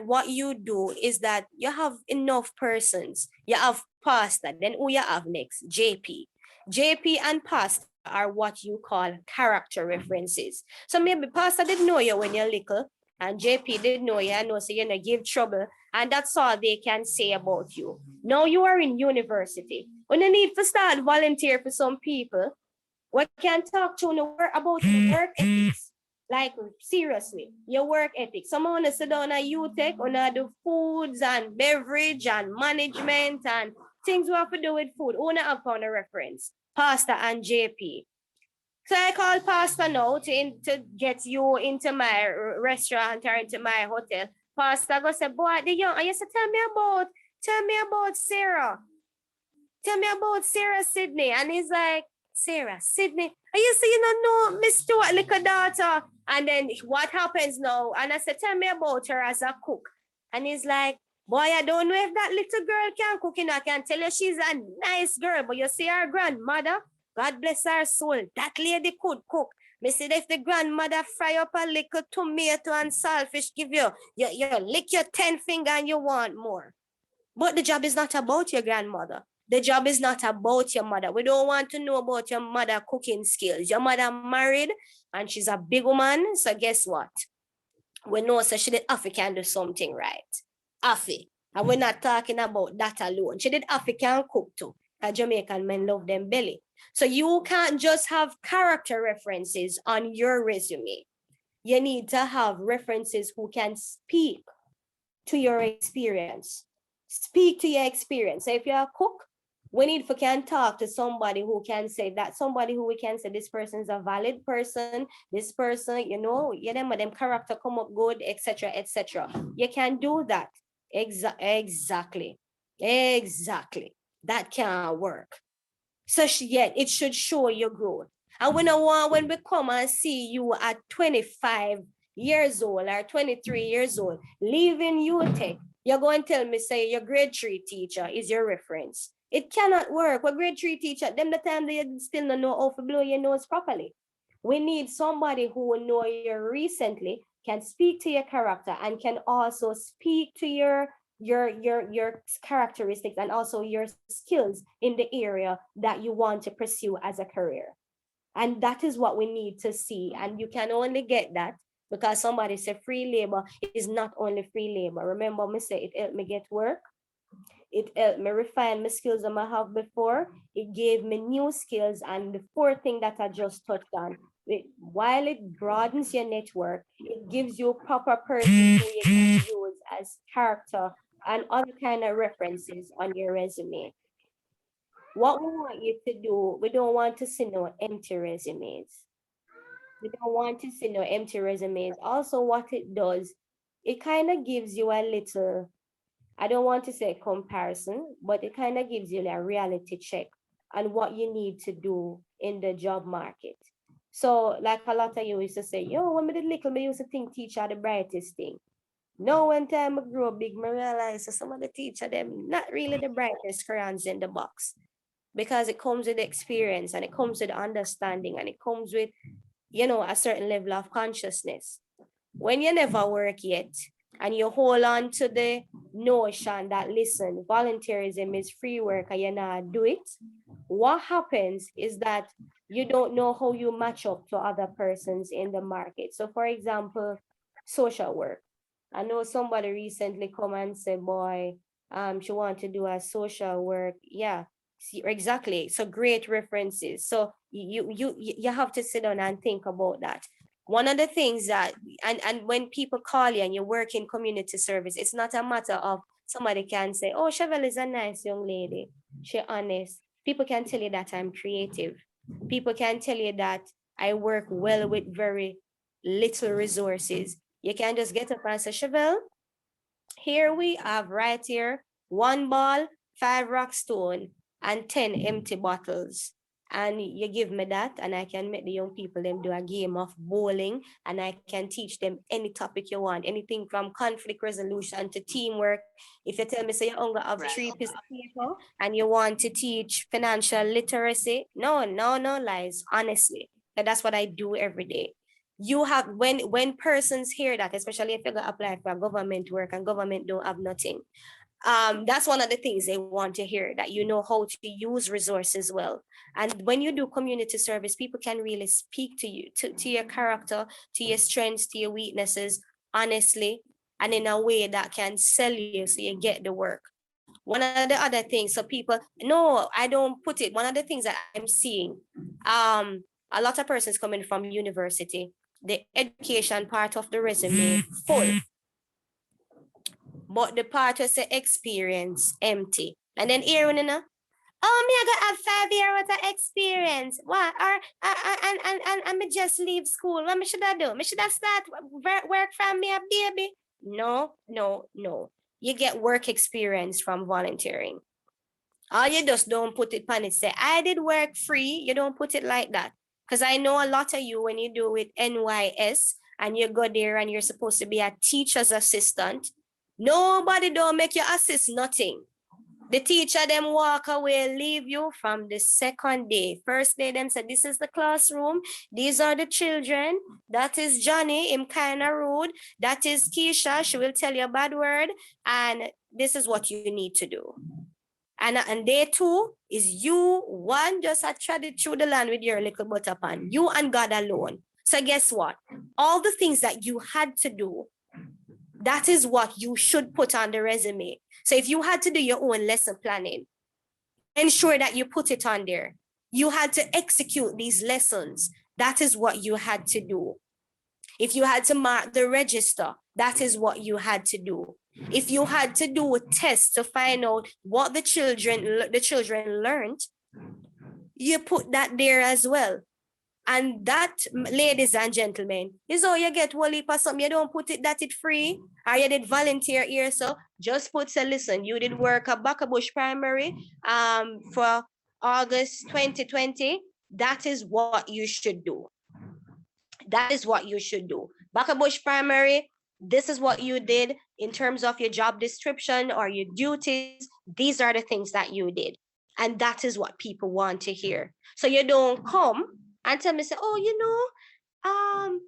what you do is that you have enough persons. You have pastor, then who you have next? JP. JP and pastor are what you call character references. So maybe pastor didn't know you when you're little, and JP didn't know you, and so you know, give trouble, and that's all they can say about you. Now you are in university. When you need to start volunteer for some people, we can talk to you about your work ethics. Like, seriously, your work ethics. Someone want to sit down at UTech, on do foods and beverage and management and things we have to do with food. Who have found a reference? Pastor and JP. So I call pastor now to get you into my restaurant or into my hotel. Pastor go say, boy, the young, I used to tell me about Sarah. Tell me about Sarah Sydney. And he's like, Sarah Sydney, I used to, know Miss Stewart little daughter. And then what happens now? And I said, tell me about her as a cook. And he's like, boy, I don't know if that little girl can cook. I can tell you she's a nice girl, but you see her grandmother, God bless her soul, that lady could cook. Me said if the grandmother fry up a little tomato and saltfish, give you lick your 10 finger and you want more. But the job is not about your grandmother. The job is not about your mother. We don't want to know about your mother cooking skills. Your mother married and she's a big woman. So guess what? We know so she did African do something right. Afi. And we're not talking about that alone. She did African cook too. A Jamaican men love them belly. So you can't just have character references on your resume. You need to have references who can speak to your experience. Speak to your experience. So if you're a cook, we need to can talk to somebody who can say that, somebody who we can say this person is a valid person, this person, them character come up good, etc., etc. You can do that. Exactly. That can work. So yet it should show your growth. And when we come and see you at 25 years old or 23 years old, leaving UTech, you're going to tell me, say, your grade 3 teacher is your reference. It cannot work. A grade 3 teacher, them the time they still don't know how to blow your nose properly. We need somebody who will know you recently, can speak to your character, and can also speak to your characteristics and also your skills in the area that you want to pursue as a career. And that is what we need to see. And you can only get that because somebody said free labor is not only free labor. Remember me say it helped me get work. It helped me refine my skills that I have before. It gave me new skills. And the fourth thing that I just touched on, while it broadens your network, it gives you proper persons who you can use as character and other kind of references on your resume. What we want you to do, we don't want to see no empty resumes. We don't want to see no empty resumes. Also, what it does, it kind of gives you a little, I don't want to say comparison, but it kind of gives you a reality check on what you need to do in the job market. So like a lot of you used to say, yo, when I did little, I used to think teacher the brightest thing. Now when time I grow big, I realize that some of the teacher, them not really the brightest crayons in the box. Because it comes with experience and it comes with understanding and it comes with, a certain level of consciousness. When you never work yet and you hold on to the notion that, listen, volunteerism is free work and you not do it, what happens is that you don't know how you match up to other persons in the market. So for example, social work. I know somebody recently come and say, boy, she want to do a social work. Yeah, see, exactly. So great references. So you have to sit down and think about that. One of the things that, and when people call you and you work in community service, it's not a matter of somebody can say, oh, Chevelle is a nice young lady. She honest. People can tell you that I'm creative. People can tell you that I work well with very little resources. You can just get up and say, Chevelle, here we have right here 1 ball, 5 rock stone, and 10 empty bottles. And you give me that, and I can make the young people them do a game of bowling, and I can teach them any topic you want, anything from conflict resolution to teamwork. If you tell me, say, you only have 3 pieces of paper and you want to teach financial literacy, no lies, honestly. And that's what I do every day. You have, when persons hear that, especially if you go apply for government work and government don't have nothing, that's one of the things they want to hear, that you know how to use resources well. And when you do community service, people can really speak to you, to your character, to your strengths, to your weaknesses, honestly, and in a way that can sell you so you get the work. One of the other things, so people, no, I don't put it, one of the things that I'm seeing, a lot of persons coming from university, the education part of the resume full, but the part was the experience empty. And then here, you know, oh, me, I got have 5 years worth of experience. What? Or and me just leave school. What me should I do? Me should I start work from me a baby? No. You get work experience from volunteering. All you just don't put it on it. Say, I did work free. You don't put it like that. Because I know a lot of you, when you do with NYS and you go there and you're supposed to be a teacher's assistant, nobody don't make you assist nothing. The teacher them walk away, leave you from the second day. First day them said, this is the classroom. These are the children. That is Johnny, him kind of rude. That is Keisha, she will tell you a bad word. And this is what you need to do. And day 2 is you, one, just a tread it through the land with your little butter pan. You and God alone. So guess what? All the things that you had to do, that is what you should put on the resume. So if you had to do your own lesson planning, ensure that you put it on there. You had to execute these lessons. That is what you had to do. If you had to mark the register, that is what you had to do. If you had to do a test to find out what the children learned, you put that there as well. And that, ladies and gentlemen, is how you get one heap of something. You don't put it that it free, or you did volunteer here. So just put, say, listen, you did work at Bush Primary for August 2020. That is what you should do. That is what you should do. Bush Primary, this is what you did in terms of your job description or your duties. These are the things that you did. And that is what people want to hear. So you don't come and tell me, say, oh, you know,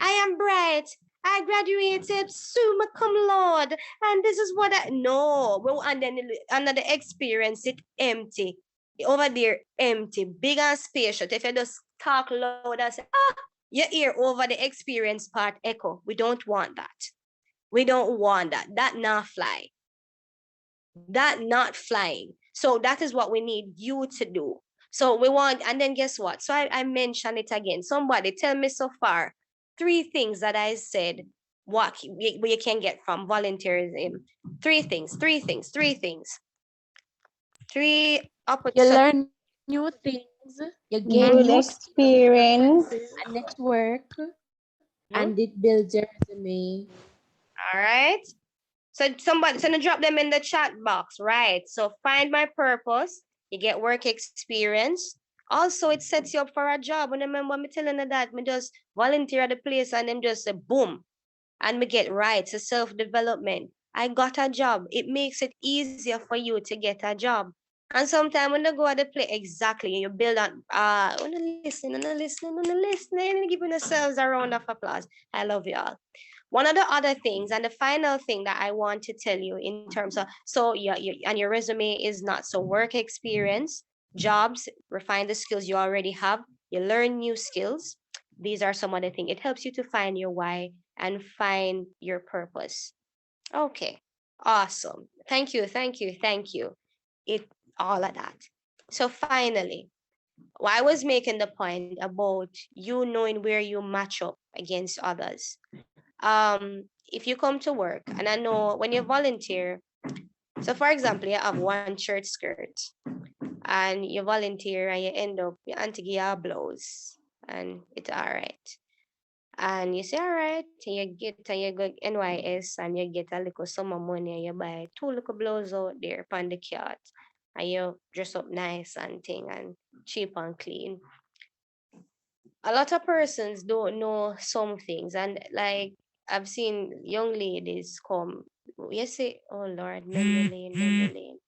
I am bright. I graduated summa cum laude, and this is what I no. Well, and then another experience, it empty. Over there, empty, big and spacious. If you just talk loud and say, you hear over the experience part echo. We don't want that. We don't want that. That not fly. That not flying. So that is what we need you to do. So we want, and then guess what? So I mentioned it again. Somebody tell me so far 3 things that I said what you can get from volunteerism. 3 things. 3 opportunities. You learn new things, you gain Good new experience. a network, and it builds your resume. All right. So somebody, so drop them in the chat box, right? So find my purpose. You get work experience. Also, it sets you up for a job. And remember me telling you that, me just volunteer at the place and them just say boom. And me get right. So self-development. I got a job. It makes it easier for you to get a job. And sometimes when you go at the play, exactly, you build on, listening, giving yourselves a round of applause. I love y'all. One of the other things, and the final thing that I want to tell you in terms of, so and your resume is not so work experience, jobs, refine the skills you already have, you learn new skills. These are some of the things. It helps you to find your why and find your purpose. Okay, awesome. Thank you, thank you, thank you. It all of that. So finally, I was making the point about you knowing where you match up against others. If you come to work, and I know when you volunteer, so for example, you have one shirt skirt and you volunteer and you end up your auntie give you a blouse and it's all right. And you say, all right, you get and you go NYS and you get a little summer money and you buy two little blouses out there upon the cart and you dress up nice and thing and cheap and clean. A lot of persons don't know some things, and like I've seen young ladies come, you say, oh Lord, memory lane, memory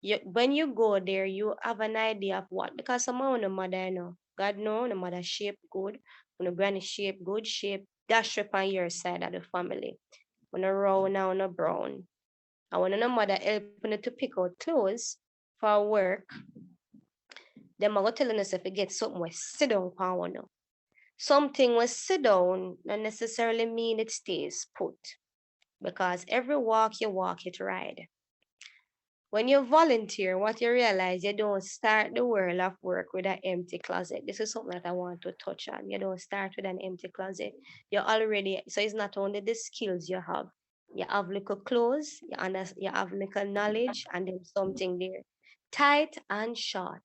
lane. When you go there, you have an idea of what, because some of the mother, you know, God know, the mother shape good, when the granny shape good shape, that shape on your side of the family. When a round and a brown. And when the mother helping you to pick out clothes for work, them are telling us if you get something we sit down for one. Something will sit down not necessarily mean it stays put, because every walk you walk it ride. When you volunteer, what you realize, you don't start the world of work with an empty closet. This is something that I want to touch on. You don't start with an empty closet. You're already, so it's not only the skills you have little clothes, you have little knowledge, and then something there. Tight and short.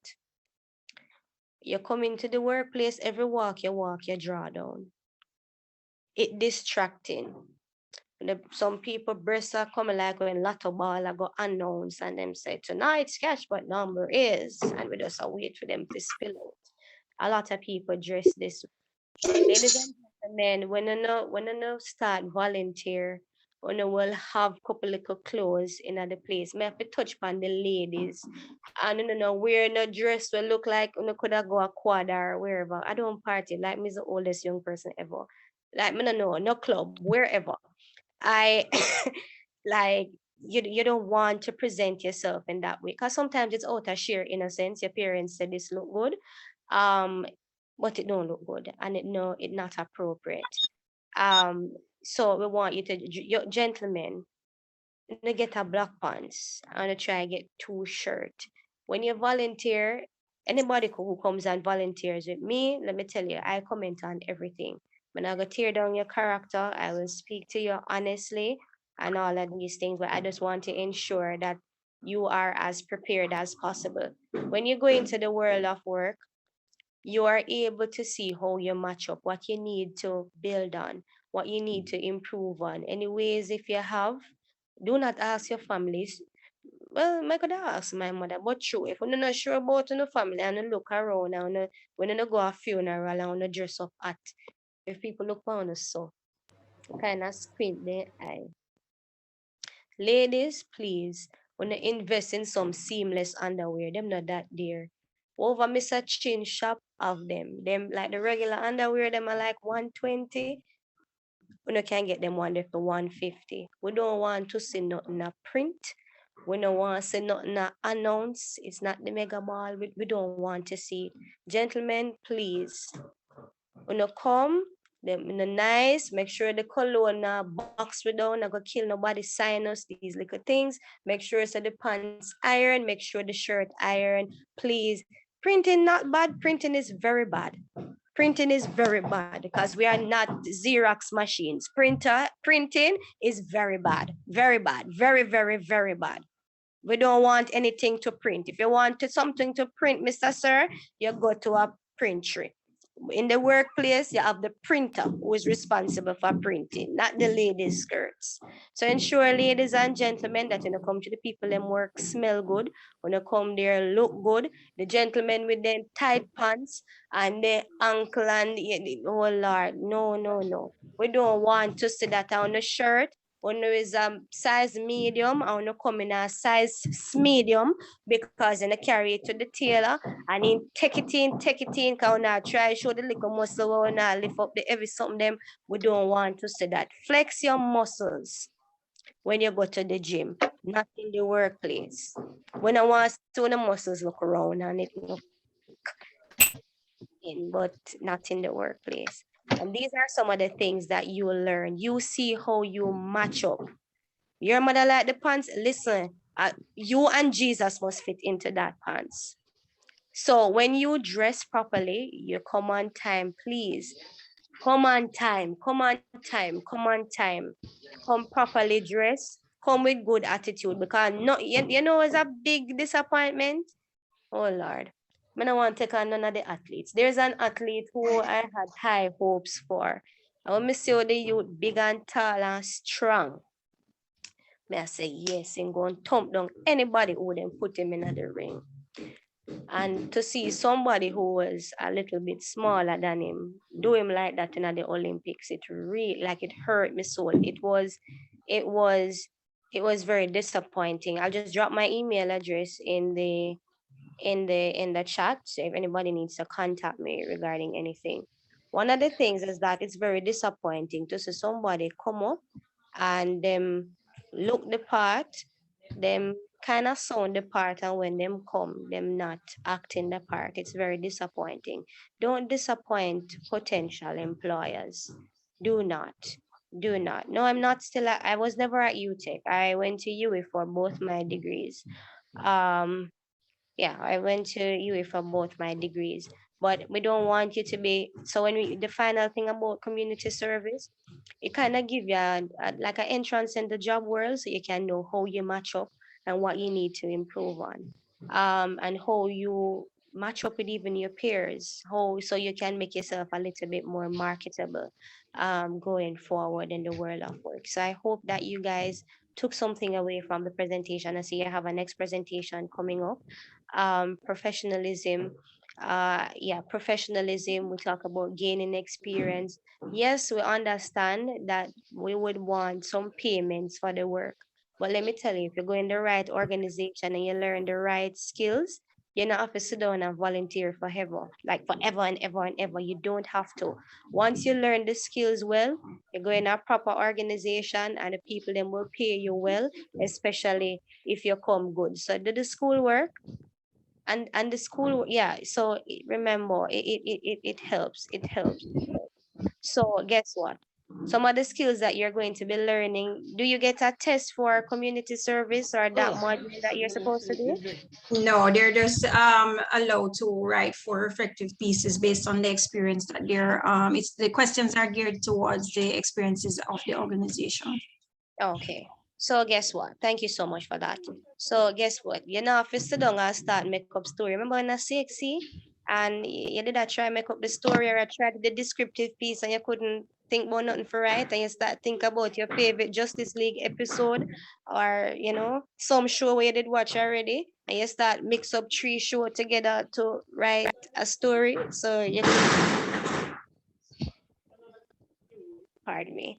You come into the workplace, every walk, you draw down. It distracting. Some people breasts are coming like when lotto ball I go announce and them say tonight's cash but number is, and we just wait for them to spill out. A lot of people dress this way. Ladies and gentlemen, when you know start volunteer, when you will have couple little clothes in the place. May have to touch upon the ladies. And you know, wear no dress will look like you could have go a quad or wherever. I don't party like me the oldest young person ever. Like me no know, no club, wherever. I like you don't want to present yourself in that way, because sometimes it's out of sheer innocence. Your parents said this look good, um, but it don't look good, and it not appropriate. Um, so we want you to gentlemen, you get a black pants and you try get two shirt. When you volunteer, anybody who comes and volunteers with me, let me tell you, I comment on everything. When I go tear down your character, I will speak to you honestly and all of these things, but I just want to ensure that you are as prepared as possible. When you go into the world of work, you are able to see how you match up, what you need to build on, what you need to improve on. Anyways, if you have, do not ask your families. Well, I could ask my mother, but true, if you're not sure about your family and you look around and when you go a funeral and you dress up at, if people look on us so, kind of squint their eye. Ladies, please, when you invest in some seamless underwear, them not that dear. Over Mr. Chin shop of them. Them like the regular underwear, them are like 120. We no can get them one there for 150. We don't want to see nothing a print. We don't want to see nothing a announce. It's not the mega ball. We don't want to see. Gentlemen, please. When you come, them in a nice, make sure the cologne box we down, not go kill nobody sinus, these little things. Make sure so the pants iron, make sure the shirt iron, please. Printing not bad, printing is very bad. Printing is very bad because we are not Xerox machines. Printing is very bad, very bad, very, very, very bad. We don't want anything to print. If you want something to print, Mr. Sir, you go to a printery. In the workplace, you have the printer who is responsible for printing, not the ladies' skirts. So ensure, ladies and gentlemen, that when you come to the people, them work smell good. When you come there, look good. The gentlemen with them tight pants and the ankle, and oh Lord, no, no, no. We don't want to see that on the shirt. when there is size medium, I want to come in a size medium because then I carry it to the tailor and in take it in, cause now try show the little muscle when I lift up the heavy something them. We don't want to see that. Flex your muscles when you go to the gym, not in the workplace. When I want to see the muscles look around and it look in, but not in the workplace. And these are some of the things that you will learn. You see how you match up. Your mother like the pants. Listen, you and Jesus must fit into that pants. So when you dress properly, you come on time, please. Come on time, come on time, come on time. Come properly dressed, come with good attitude because no, you know it's a big disappointment. Oh Lord. I don't want to take on none of the athletes. There's an athlete who I had high hopes for. I want to see how the youth big and tall and strong. May I say yes and go and thump down anybody who then put him in the ring. And to see somebody who was a little bit smaller than him do him like that in the Olympics, it really like it hurt my soul. It was very disappointing. I'll just drop my email address in the chat. So if anybody needs to contact me regarding anything. One of the things is that it's very disappointing to see somebody come up and them look the part, them kind of sound the part, and when them come, them not acting the part. It's very disappointing. Don't disappoint potential employers. Do not. Do not. No, I'm not still I was never at UTech. I went to UE for both my degrees. Yeah, I went to UE for both my degrees, but we don't want you to be, so when we, the final thing about community service, it kind of give you like an entrance in the job world so you can know how you match up and what you need to improve on, and how you match up with even your peers, how so you can make yourself a little bit more marketable going forward in the world of work. So I hope that you guys took something away from the presentation. I see you have a next presentation coming up. Professionalism, yeah, professionalism. We talk about gaining experience. Yes, we understand that we would want some payments for the work, but let me tell you, if you go in the right organization and you learn the right skills, you don't have to sit down and volunteer forever, like forever and ever and ever. You don't have to. Once you learn the skills well, you go in a proper organization and the people then will pay you well, especially if you come good. So do the school work, and the school, yeah, so remember it helps, it helps. So guess what, some of the skills that you're going to be learning, do you get a test for community service or that module that you're supposed to do? No, they're just allowed to write 4 reflective pieces based on the experience that they're it's the questions are geared towards the experiences of the organization. Okay. So guess what? Thank you so much for that. So guess what? You know, if you sit down and start make up story, remember when I say see, and you did that try make up the story or I tried the descriptive piece and you couldn't think about nothing for right, and you start think about your favorite Justice League episode or you know some show where you did watch already, and you start mix up 3 show together to write a story. So you pardon me.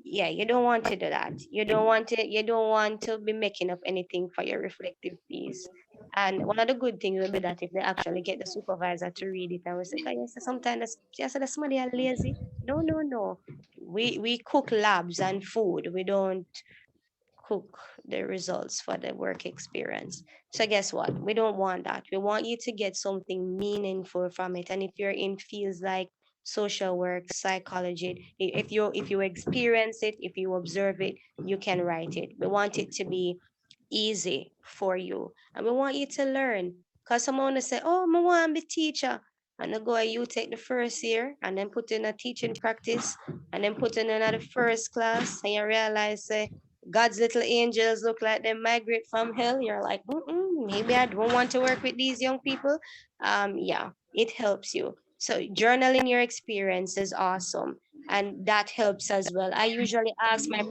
Yeah, you don't want to do that. You don't want to be making up anything for your reflective piece. And one of the good things will be that if they actually get the supervisor to read it and we say, "Oh, yes, sometimes that's somebody are lazy." No, no, no. We cook labs and food. We don't cook the results for the work experience. So guess what? We don't want that. We want you to get something meaningful from it. And if you're in fields like social work, psychology, if you experience it, if you observe it, you can write it. We want it to be easy for you. And we want you to learn. Because someone will say, "Oh, I want to be teacher." And then go and you take the first year and then put in a teaching practice and then put in another first class and you realize God's little angels look like they migrate from hell. You're like, maybe I don't want to work with these young people. Yeah, it helps you. So journaling your experience is awesome. And that helps as well. I usually ask my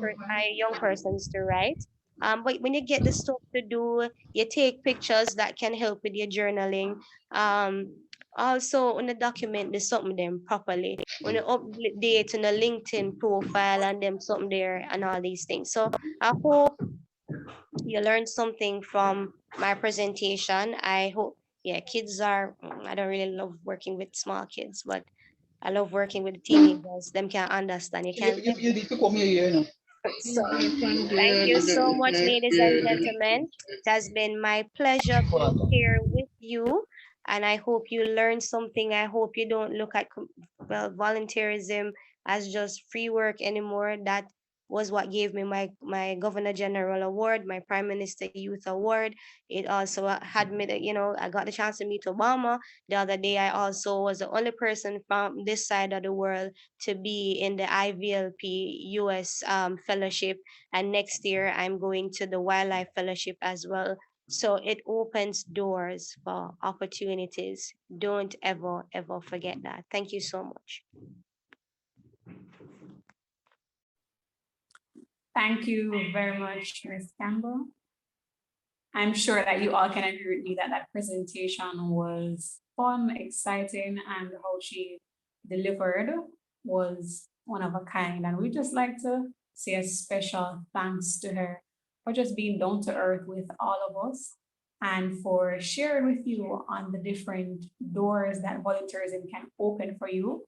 young persons to write. But when you get the stuff to do, you take pictures that can help with your journaling. Also, on the document the something them properly. When you update on the LinkedIn profile and them something there and all these things. So I hope you learned something from my presentation. I hope, yeah, kids are, I don't really love working with small kids, but I love working with teenagers. Them can understand. You can. You need to come here, you know. So thank you so much, ladies and gentlemen. It has been my pleasure being here with you. And I hope you learned something. I hope you don't look at volunteerism as just free work anymore. That was what gave me my Governor General Award, my Prime Minister Youth Award. It also had me that, I got the chance to meet Obama the other day. I also was the only person from this side of the world to be in the IVLP US fellowship. And next year, I'm going to the Wildlife Fellowship as well. So it opens doors for opportunities. Don't ever, ever forget that. Thank you so much. Thank you very much, Ms. Campbell. I'm sure that you all can agree with me that that presentation was fun, exciting, and how she delivered was one of a kind. And we just like to say a special thanks to her for just being down to earth with all of us and for sharing with you on the different doors that volunteerism can open for you.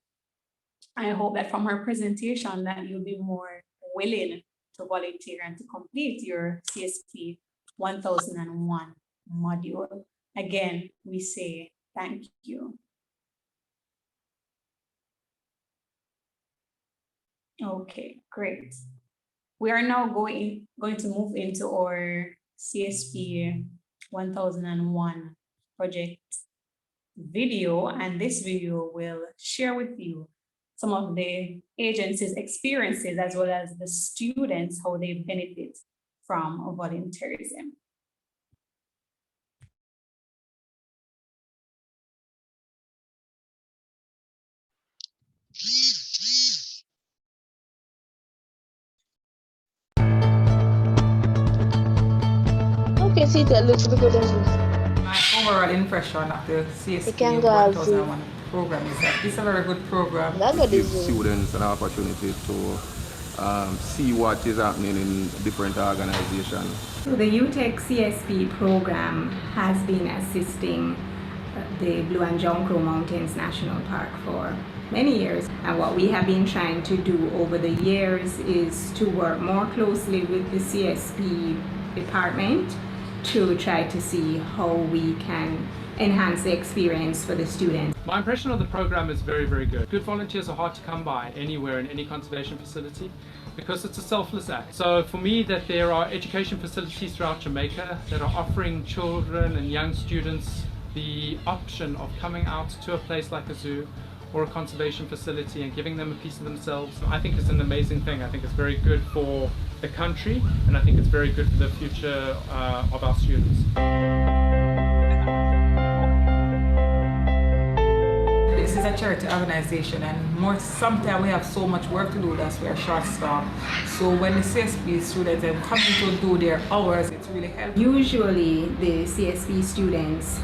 I hope that from her presentation that you'll be more willing to volunteer and to complete your CSP 1001 module. Again, we say thank you. Okay, great. We are now going to move into our CSP 1001 project video, and this video will share with you some of the agency's experiences as well as the students, how they benefit from volunteerism. Okay, see that looks good. My overall impression of the CSP can go out 1001 program is that it's a very good program. That Give students an opportunity to see what is happening in different organizations. So the UTech CSP program has been assisting the Blue and John Crow Mountains National Park for many years. And what we have been trying to do over the years is to work more closely with the CSP department to try to see how we can enhance the experience for the students. My impression of the program is very, very good. Good volunteers are hard to come by anywhere in any conservation facility because it's a selfless act. So for me, that there are education facilities throughout Jamaica that are offering children and young students the option of coming out to a place like a zoo or a conservation facility and giving them a piece of themselves, I think it's an amazing thing. I think it's very good for the country, and I think it's very good for the future of our students. This is a charity organization, and sometimes we have so much work to do that we are short-staffed. So when the CSP students are coming to do their hours, it's really helpful. Usually the CSP students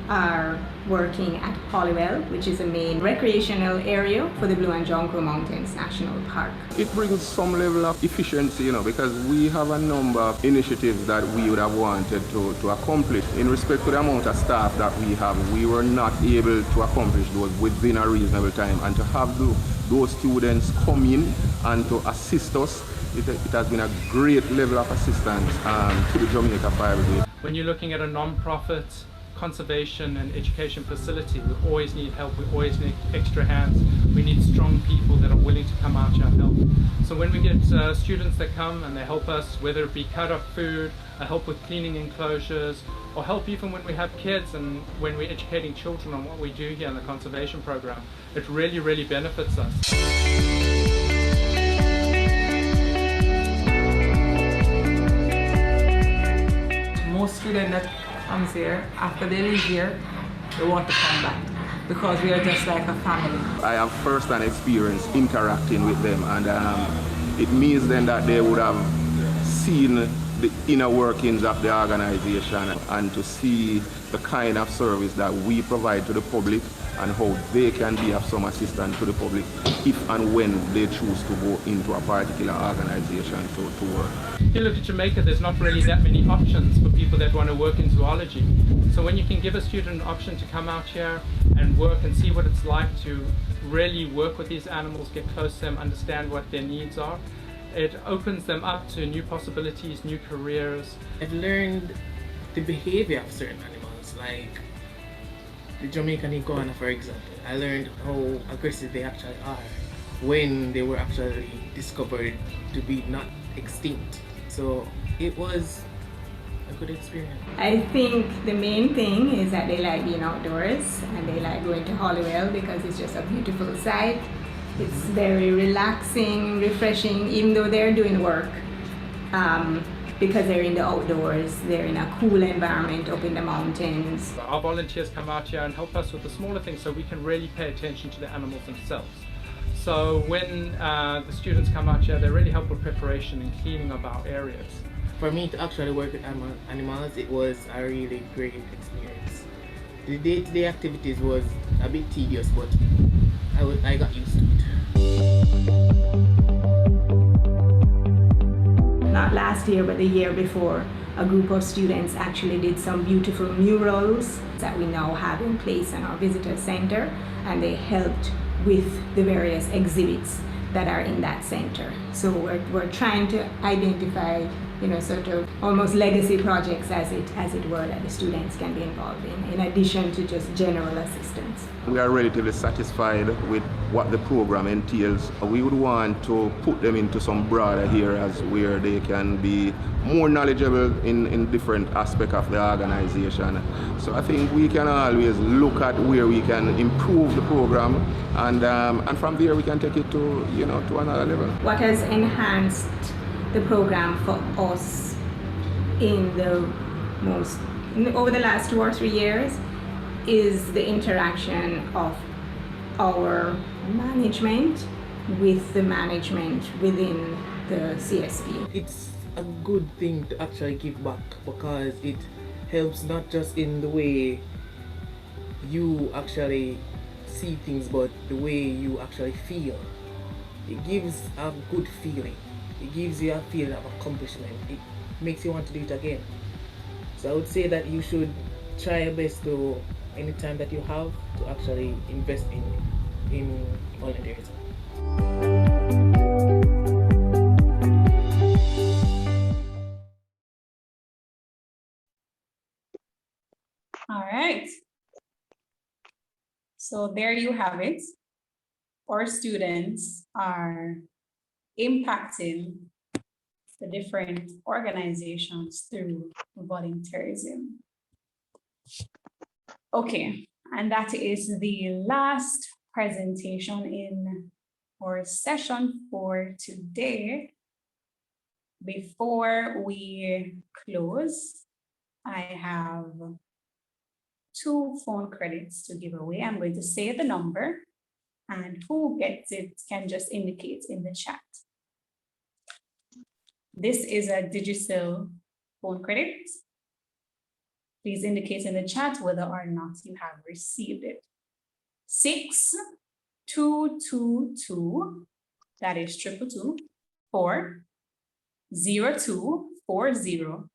are working at Hollywell, which is a main recreational area for the Blue and John Crow Mountains National Park. It brings some level of efficiency, because we have a number of initiatives that we would have wanted to accomplish. In respect to the amount of staff that we have, we were not able to accomplish those within a reasonable time, and to have those students come in and to assist us, it has been a great level of assistance to the Jamaica Fire Brigade. When you're looking at a non-profit conservation and education facility, we always need help, we always need extra hands, we need strong people that are willing to come out and help. So when we get students that come and they help us, whether it be cut up food, help with cleaning enclosures, or help even when we have kids and when we're educating children on what we do here in the conservation program, it really, really benefits us. Most students that comes here, after they leave here, they want to come back because we are just like a family. I have first-hand experience interacting with them, and it means then that they would have seen the inner workings of the organization and to see the kind of service that we provide to the public and how they can be of some assistance to the public if and when they choose to go into a particular organization to work. If you look at Jamaica, there's not really that many options for people that want to work in zoology. So when you can give a student an option to come out here and work and see what it's like to really work with these animals, get close to them, understand what their needs are, it opens them up to new possibilities, new careers. I've learned the behavior of certain animals, like the Jamaican iguana, for example. I learned how aggressive they actually are when they were actually discovered to be not extinct. So it was a good experience. I think the main thing is that they like being outdoors and they like going to Hollywell because it's just a beautiful sight. It's very relaxing, refreshing, even though they're doing work. Because they're in the outdoors, they're in a cool environment up in the mountains. Our volunteers come out here and help us with the smaller things so we can really pay attention to the animals themselves. So when the students come out here, they really help with preparation and cleaning of our areas. For me to actually work with animals, it was a really great experience. The day-to-day activities was a bit tedious, but I got used to it. Not last year, but the year before, a group of students actually did some beautiful murals that we now have in place in our visitor center, and they helped with the various exhibits that are in that center. So we're trying to identify, sort of almost legacy projects as it were, that the students can be involved in addition to just general assistance. We are relatively satisfied with what the program entails. We would want to put them into some broader areas where they can be more knowledgeable in different aspects of the organization. So I think we can always look at where we can improve the program, and from there we can take it to to another level. What has enhanced the program for us over the last 2 or 3 years is the interaction of our management with the management within the CSP. It's a good thing to actually give back because it helps not just in the way you actually see things, but the way you actually feel. It gives a good feeling. It gives you a feeling of accomplishment. It makes you want to do it again. So I would say that you should try your best to, any time that you have, to actually invest in volunteerism. All right. So there you have it. Our students are impacting the different organizations through volunteerism. Okay, and that is the last presentation in our session for today. Before we close, I have 2 phone credits to give away. I'm going to say the number, and who gets it can just indicate in the chat. This is a digital phone credit. Please indicate in the chat whether or not you have received it. 6222, that is 222 4 0240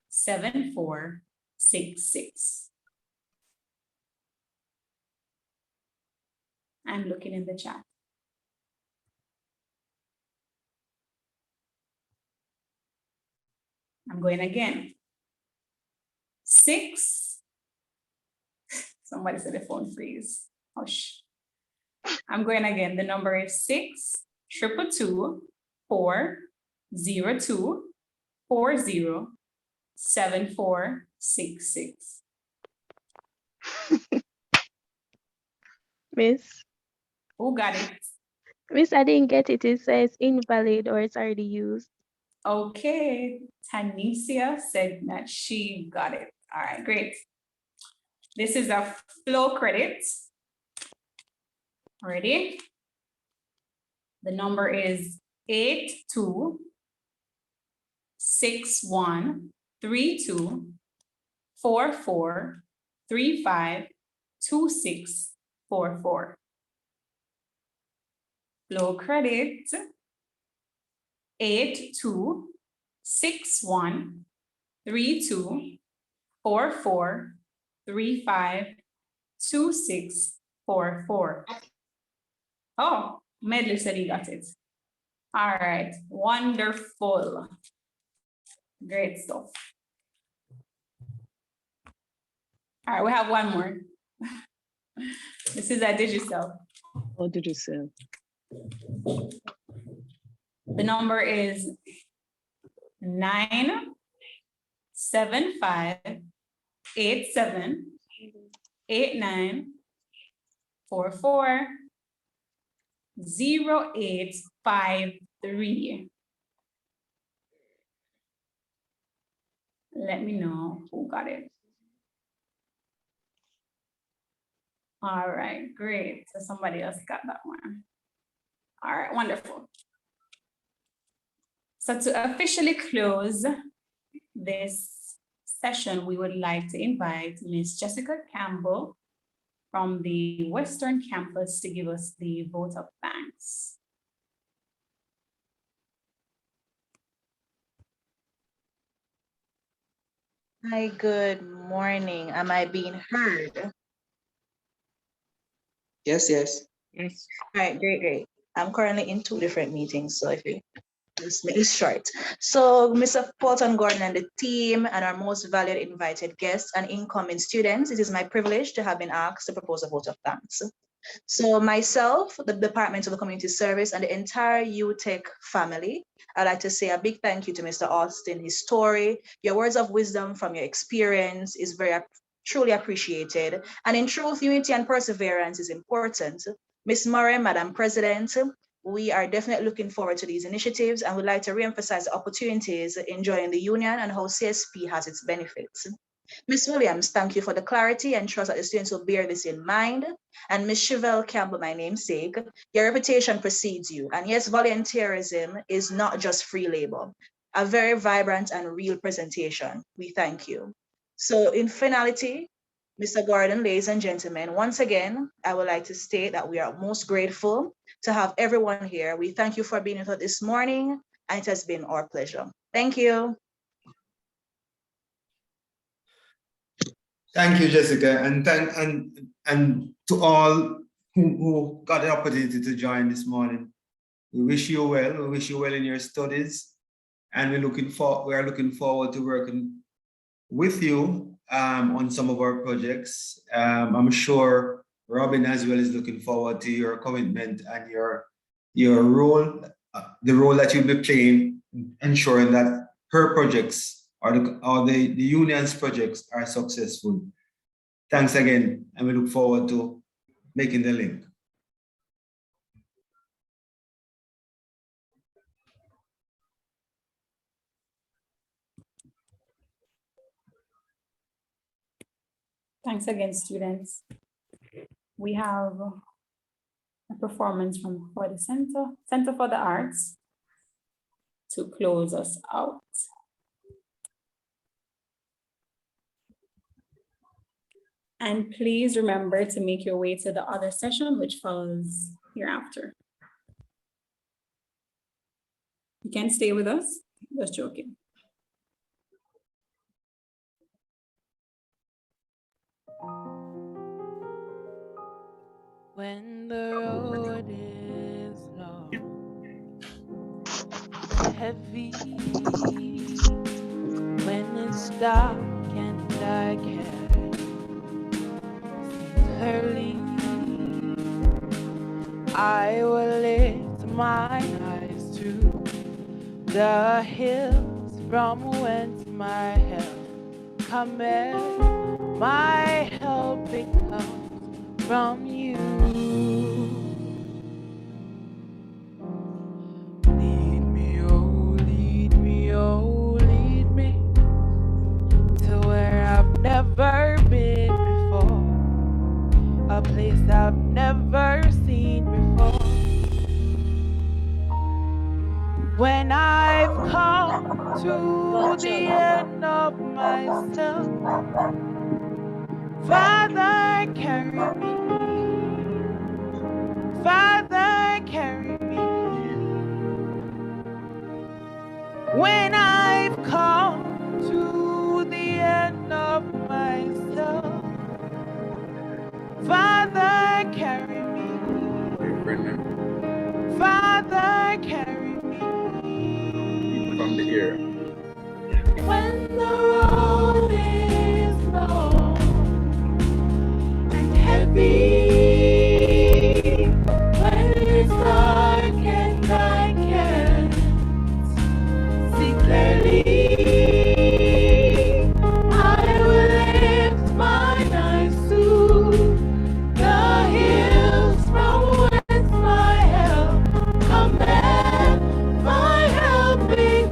7466. I'm looking in the chat. I'm going again. 6. Somebody said the phone freeze. Hush. I'm going again. The number is 622 4 0240 7466. Miss. Who got it? Miss, I didn't get it. It says invalid or it's already used. Okay, Tanisha said that she got it. All right, great. This is a flow credit. Ready? The number is 613244352644. Flow credit 82613244352644. Oh, Medley said he got it. All right, wonderful. Great stuff. All right, we have one more. This is a digital. Oh, digital. The number is 9758789440853. Let me know who got it. All right, great. So somebody else got that one. All right, wonderful. So to officially close this session, we would like to invite Ms. Jessica Campbell from the Western Campus to give us the vote of thanks. Hi, good morning. Am I being heard? Yes, yes. Yes. All right, great. I'm currently in 2 different meetings, so if you just make it short. So, Mr. Porton Gordon and the team and our most valued invited guests and incoming students, it is my privilege to have been asked to propose a vote of thanks. So myself, the Department of the Community Service, and the entire UTech family, I'd like to say a big thank you to Mr. Austin. His story, your words of wisdom from your experience is truly appreciated. And in truth, unity and perseverance is important. Ms. Murray, Madam President, we are definitely looking forward to these initiatives and would like to reemphasize the opportunities in joining the union and how CSP has its benefits. Ms. Williams, thank you for the clarity and trust that the students will bear this in mind. And Ms. Chevelle Campbell, my namesake, your reputation precedes you. And yes, volunteerism is not just free labor, a very vibrant and real presentation. We thank you. So in finality, Mr. Gordon, ladies and gentlemen, once again, I would like to state that we are most grateful to have everyone here. We thank you for being with us this morning, and it has been our pleasure. Thank you. Thank you, Jessica, and to all who got the opportunity to join this morning. We wish you well. We wish you well in your studies, and we are looking forward to working with you on some of our projects. I'm sure Robin as well is looking forward to your commitment and your role, the role that you'll be playing, ensuring that her projects or the union's projects are successful. Thanks again, and we look forward to making the link. Thanks again, students. We have a performance for the Center for the Arts to close us out. And please remember to make your way to the other session, which follows hereafter. You can stay with us, just joking. When the road is long, heavy, when it's dark and I can't early, I will lift my eyes to the hills from whence my help cometh. My help it comes from you. Lead me, oh, lead me, oh, lead me to where I've never been before. A place I've never seen before. When I've come to the end of myself. Father, carry me. Father, carry me. When I've come to the end of myself, Father, carry me. Father, carry me. From the ear. When the road is long and heavy, when it's dark and I can't see clearly, I will lift my eyes to the hills from whence my help cometh. My help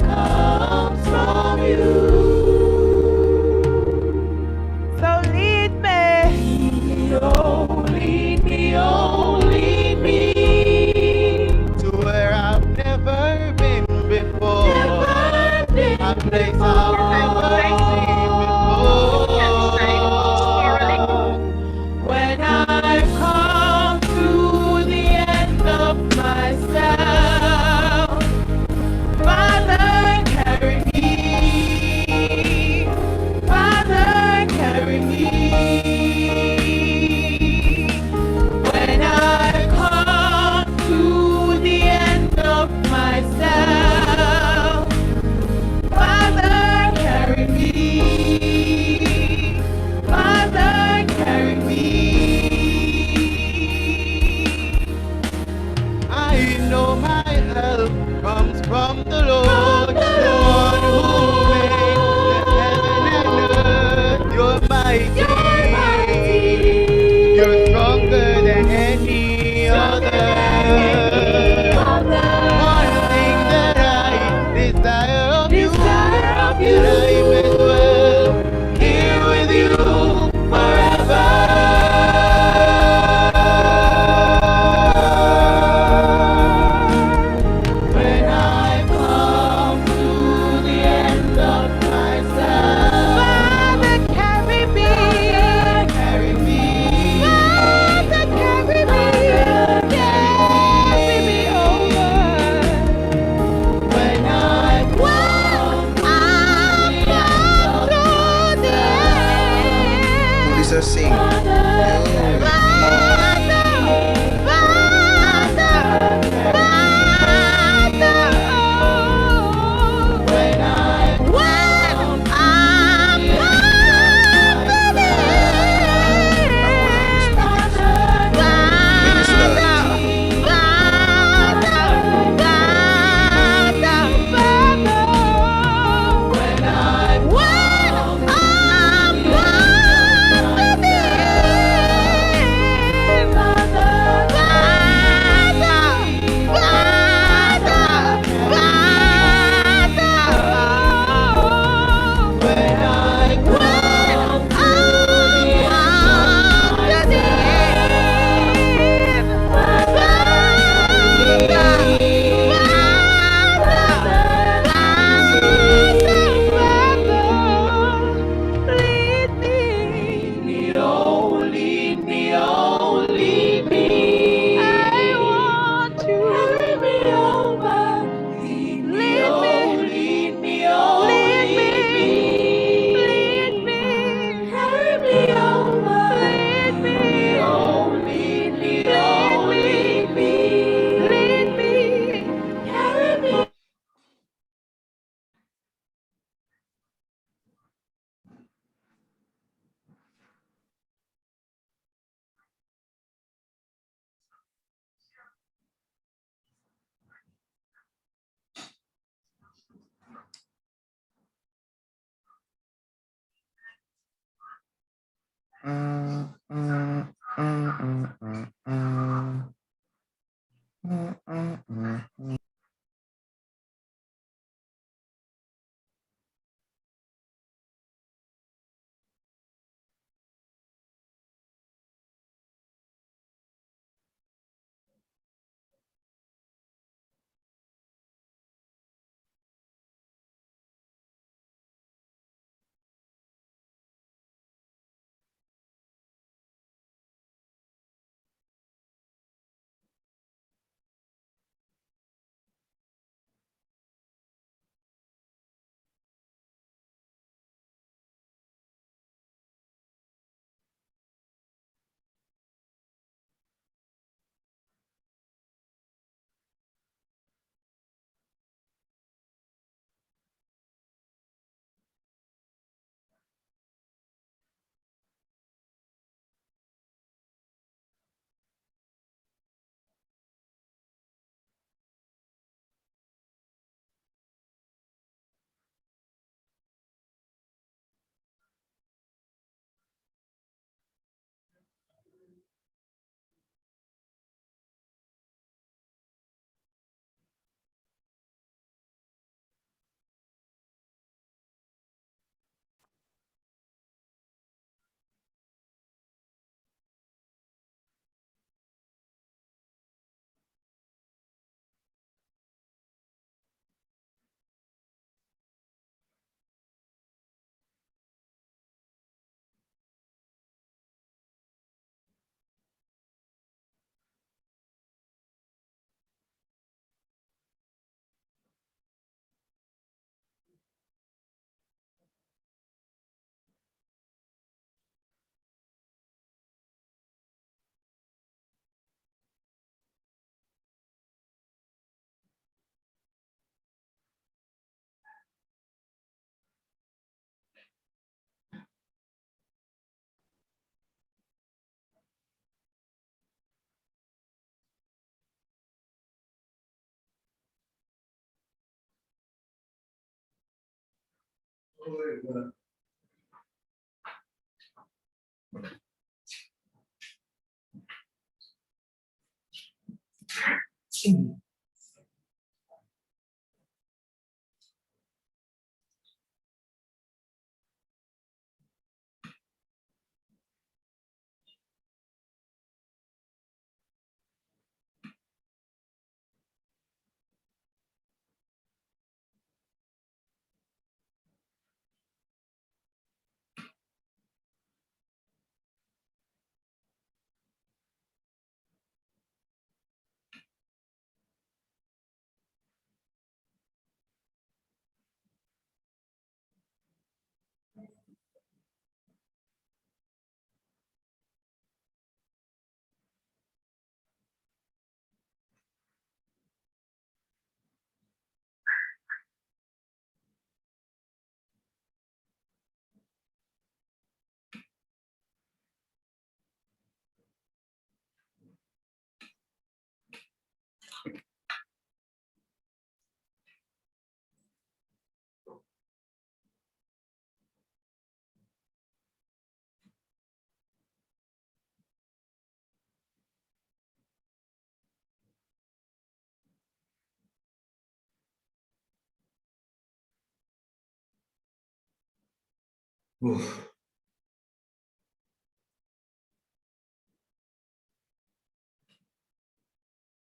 comes from you. So lead me, lead me to where I've never been before. A place I've never seen before. When I've come to the end of myself, Father, carry me. Father, carry me. When I've come to the end of myself, Father, carry me. Father, carry me. I know my help comes from the Lord, the one who made the heaven and earth. You're mighty, you're stronger than any other. One thing that I desire of you, that I may dwell here with you forever. When I come to the end of myself, Father, carry me. Father, carry me. Father, carry me. Carry me over. When I come to the end. This is sing. Oof.